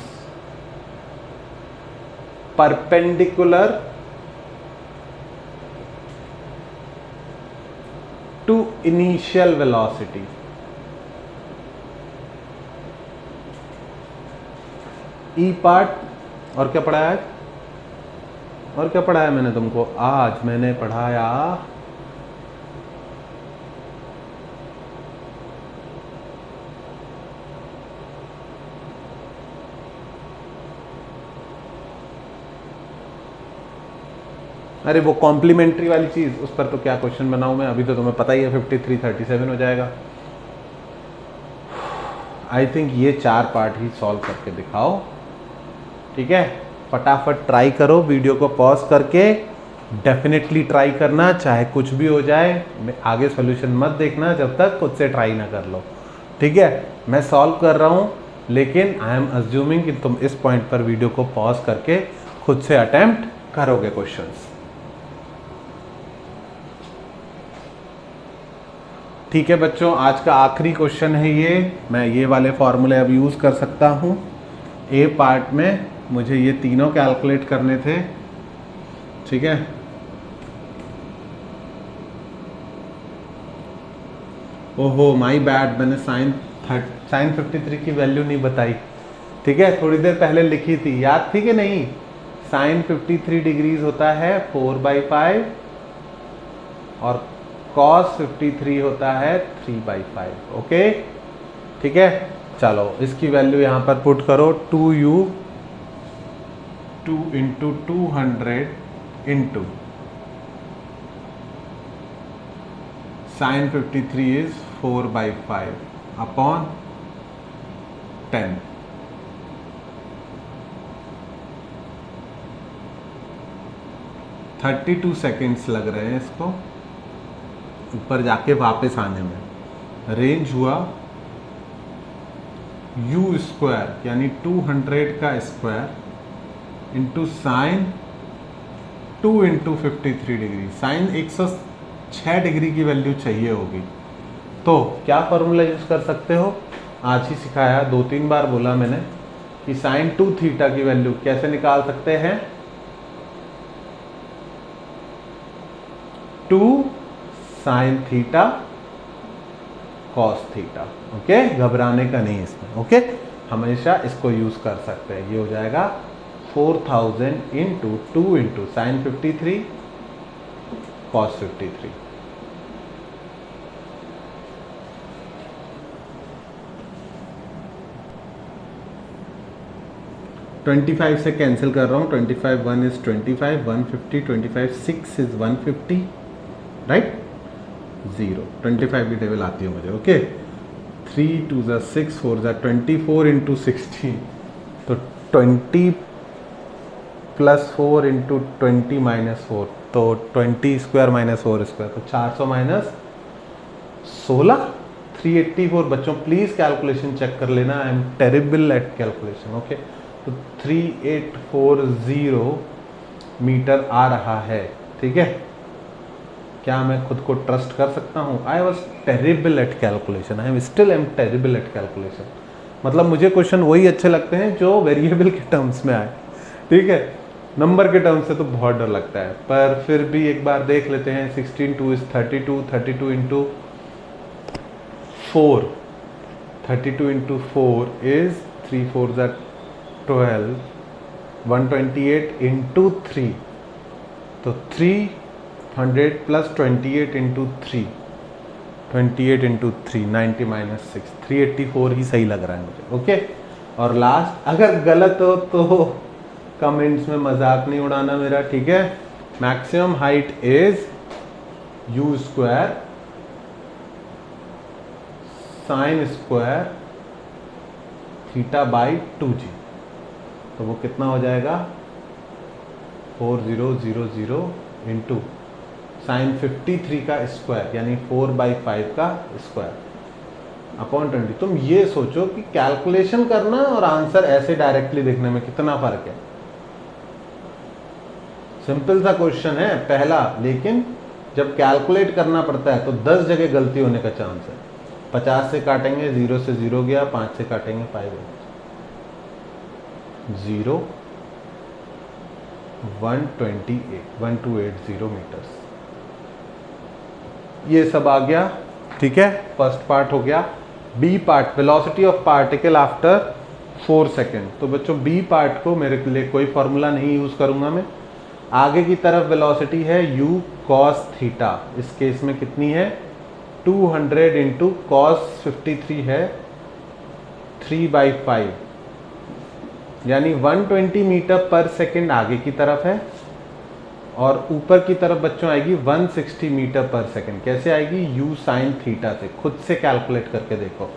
perpendicular to initial velocity. E part, और क्या पढ़ाया आज? और क्या पढ़ाया मैंने तुमको आज? मैंने पढ़ाया अरे वो कॉम्प्लीमेंट्री वाली चीज, उस पर तो क्या क्वेश्चन बनाऊं मैं, अभी तो तुम्हें पता ही है 53 37 हो जाएगा। आई थिंक ये 4 पार्ट ही सॉल्व करके दिखाओ, ठीक है, फटाफट ट्राई करो, वीडियो को पॉज करके डेफिनेटली ट्राई करना, चाहे कुछ भी हो जाए, आगे सॉल्यूशन मत देखना जब तक खुद से ट्राई ना कर लो, ठीक है। मैं सॉल्व कर रहा हूँ, लेकिन आई एम अज्यूमिंग कि तुम इस पॉइंट पर वीडियो को पॉज करके खुद से अटेम्प्ट करोगे क्वेश्चंस, ठीक है बच्चों। आज का आखिरी क्वेश्चन है ये, मैं ये वाले फॉर्मूले अब यूज़ कर सकता हूँ। ए पार्ट में मुझे ये तीनों कैलकुलेट करने थे, ठीक है, ओहो माय बैड, मैंने साइन 53 की वैल्यू नहीं बताई, ठीक है, थोड़ी देर पहले लिखी थी, याद थी कि नहीं? साइन 53 डिग्रीज होता है 4/5 और cos 53 होता है 3/5, ओके, ठीक है। चलो इसकी वैल्यू यहाँ पर पुट करो, 2u 2 × 200 into sine 53 is 4/5 upon 10। (32 seconds लग रहे हैं इसको ऊपर जाके वापस आने में। रेंज हुआ u स्क्वायर यानी 200 का square into sine 2 × 53 degree, sine 106 degree की वैल्यू चाहिए होगी, तो क्या फॉर्मूला यूज कर सकते हो? आज ही सिखाया, 2-3 बार बोला मैंने कि साइन 2 थीटा की वैल्यू कैसे निकाल सकते हैं, 2 sine theta cos theta, okay, घबराने का नहीं इसमें, ओके, हमेशा इसको यूज कर सकते हैं। ये हो जाएगा 4000 इंटू 2 × साइन 53 कॉस 53। (25 से कैंसिल कर रहा हूँ, 25 1 इज 25, 150 25 6 इज 150, राइट, 0 25 की टेबल आती है मुझे, ओके। 3 2 ज़ा 6 4 ज़ा 24 × 16, तो 20 + 4 × 20 - 4, तो 20² - 4², तो 400 - 16 384 बच्चों प्लीज कैलकुलेशन चेक कर लेना, I am terrible at calculation. Okay, तो 3840 मीटर आ रहा है। ठीक है, क्या मैं खुद को ट्रस्ट कर सकता हूँ? I was terrible at calculation, I am still am terrible at calculation. मतलब मुझे क्वेश्चन वही अच्छे लगते हैं जो वेरिएबल के टर्म्स में आए। ठीक है, नंबर के टर्म्स से तो बहुत डर लगता है, पर फिर भी एक बार देख लेते हैं। 16 2 इज 32, 32 इंटू 4, 32 इंटू 4 इज 3 4 ज़ा 12, 128 इंटू 3, तो 300 प्लस 28 इंटू 3, 28 इंटू 3, 90 माइनस 6, 384 ही सही लग रहा है मुझे। ओके, और लास्ट अगर गलत हो तो कमेंट्स में मजाक नहीं उड़ाना मेरा। ठीक है, maximum height is u square sine square theta by 2g, तो वो कितना हो जाएगा 4000 इंटू साइन 53 का स्क्वायर यानी 4/5 का स्क्वायर अपॉन 20। तुम ये सोचो कि कैलकुलेशन करना और आंसर ऐसे डायरेक्टली देखने में कितना फर्क है। सिंपल सा क्वेश्चन है पहला, लेकिन जब कैलकुलेट करना पड़ता है तो 10 जगह गलती होने का चांस है। 50 से काटेंगे 0 से 0 गया, 5 से काटेंगे 5 0 1280 मीटर्स, ये सब आ गया। ठीक है, फर्स्ट पार्ट हो गया। B part, velocity of particle after 4 second. तो बच्चों बी पार्ट को मेरे लिए कोई फॉर्मूला नहीं यूज करूंगा मैं। आगे की तरफ वेलोसिटी है u cos थीटा, इस केस में कितनी है 200 इंटू cos 53 है 3/5 यानी 120 मीटर पर सेकेंड आगे की तरफ है, और ऊपर की तरफ बच्चों आएगी 160 मीटर पर सेकेंड। कैसे आएगी? u साइन थीटा से। खुद से कैलकुलेट करके देखो।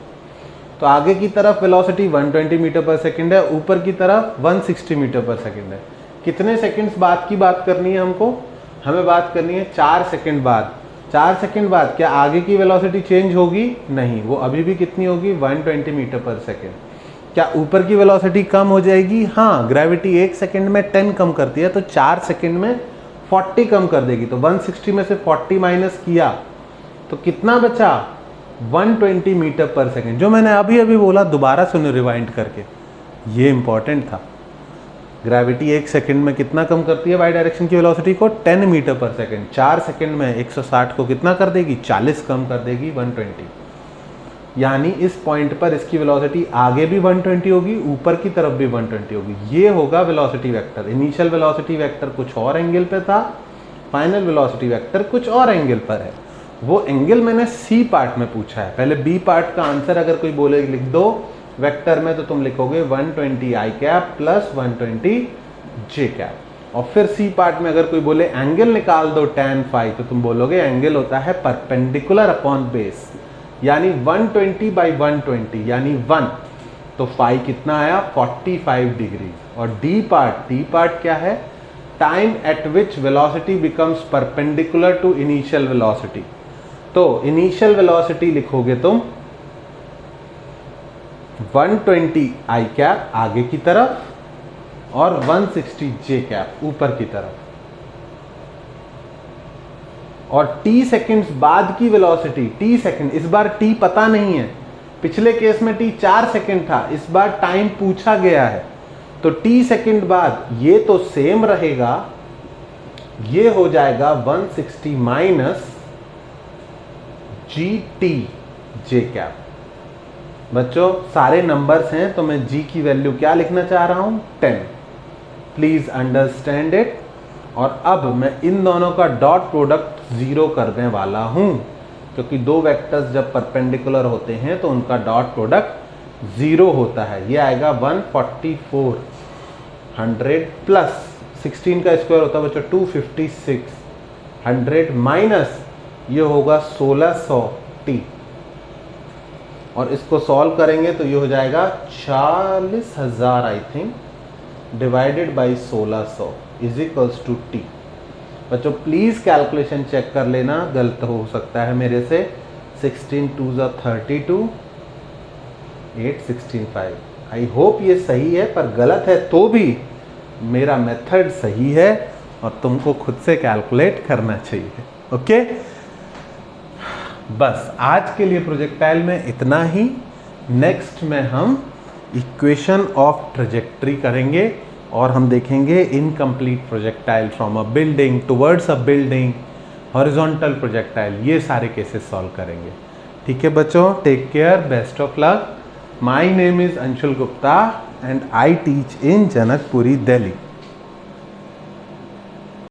तो आगे की तरफ वेलोसिटी 120 मीटर पर सेकेंड है, ऊपर की तरफ 160 मीटर पर सेकेंड है। कितने सेकंड्स बाद की बात करनी है हमको? हमें बात करनी है 4 सेकंड बाद। 4 सेकंड बाद क्या आगे की वेलोसिटी चेंज होगी? नहीं, वो अभी भी कितनी होगी 120 मीटर पर सेकेंड। क्या ऊपर की वेलोसिटी कम हो जाएगी? हाँ, ग्रेविटी 1 सेकंड में 10 कम करती है, तो 4 सेकंड में 40 कम कर देगी। तो 160 में से 40 माइनस किया तो कितना बचा 120 मीटर पर सेकेंड। जो मैंने अभी अभी बोला दोबारा सुनो रिवाइंड करके, ये इंपॉर्टेंट था। ग्रेविटी 1 सेकंड में कितना कम करती है वाई डायरेक्शन की वेलोसिटी को? 10 मीटर पर सेकंड। 4 सेकंड में 160 को कितना कर देगी? 40 कम कर देगी 120। यानी इस पॉइंट पर इसकी वेलोसिटी आगे भी 120 होगी, ऊपर की तरफ भी 120 होगी। ये होगा velocity vector. Initial velocity vector कुछ और एंगल पे था, फाइनल वेलोसिटी वेक्टर कुछ और एंगल पर है। वो एंगल मैंने सी पार्ट में पूछा है। पहले बी पार्ट का आंसर अगर कोई बोले लिख दो वेक्टर में, तो तुम लिखोगे 120 i cap plus 120 j cap. और फिर सी पार्ट में अगर कोई बोले एंगल निकाल दो tan फाई, तो तुम बोलोगे एंगल होता है परपेंडिकुलर अपॉन बेस, यानी 120/120 यानी 1। तो फाई कितना आया 45 डिग्री। और डी पार्ट क्या है? Time at which velocity becomes perpendicular to initial velocity. तो इनिशियल वेलोसिटी लिखोगे तुम 120 i कैप आगे की तरफ और 160 j कैप ऊपर की तरफ। और t सेकंड्स बाद की वेलोसिटी, t सेकंड, इस बार t पता नहीं है। पिछले केस में t 4 सेकंड था, इस बार टाइम पूछा गया है। तो t सेकंड बाद ये तो सेम रहेगा, ये हो जाएगा 160 माइनस gt j कैप। बच्चों सारे नंबर्स हैं, तो मैं g की वैल्यू क्या लिखना चाह रहा हूं 10। Please understand it. और अब मैं इन दोनों का डॉट प्रोडक्ट 0 करने वाला हूं, क्योंकि दो वेक्टर्स जब परपेंडिकुलर होते हैं तो उनका डॉट प्रोडक्ट 0 होता है। ये आएगा 144 100 प्लस 16 का स्क्वायर होता है बच्चों 256 100 माइनस ये होगा 1600 t। और इसको सॉल्व करेंगे तो ये हो जाएगा 40,000 I think divided by 1600 is equals to t. बच्चों प्लीज कैलकुलेशन चेक कर लेना, गलत हो सकता है मेरे से। 16 2 ज़ा 32, 8 16 5। आई होप ये सही है, पर गलत है तो भी मेरा मेथड सही है और तुमको खुद से कैलकुलेट करना चाहिए। ओके, बस आज के लिए प्रोजेक्टाइल में इतना ही। नेक्स्ट में हम इक्वेशन ऑफ ट्रेजेक्ट्री करेंगे और हम देखेंगे incomplete projectile from a building towards a building, horizontal projectile, ये सारे केसेस सॉल्व करेंगे। ठीक है बच्चों, take care, best of luck. My name is Anshul Gupta and I teach in Janakpuri, Delhi.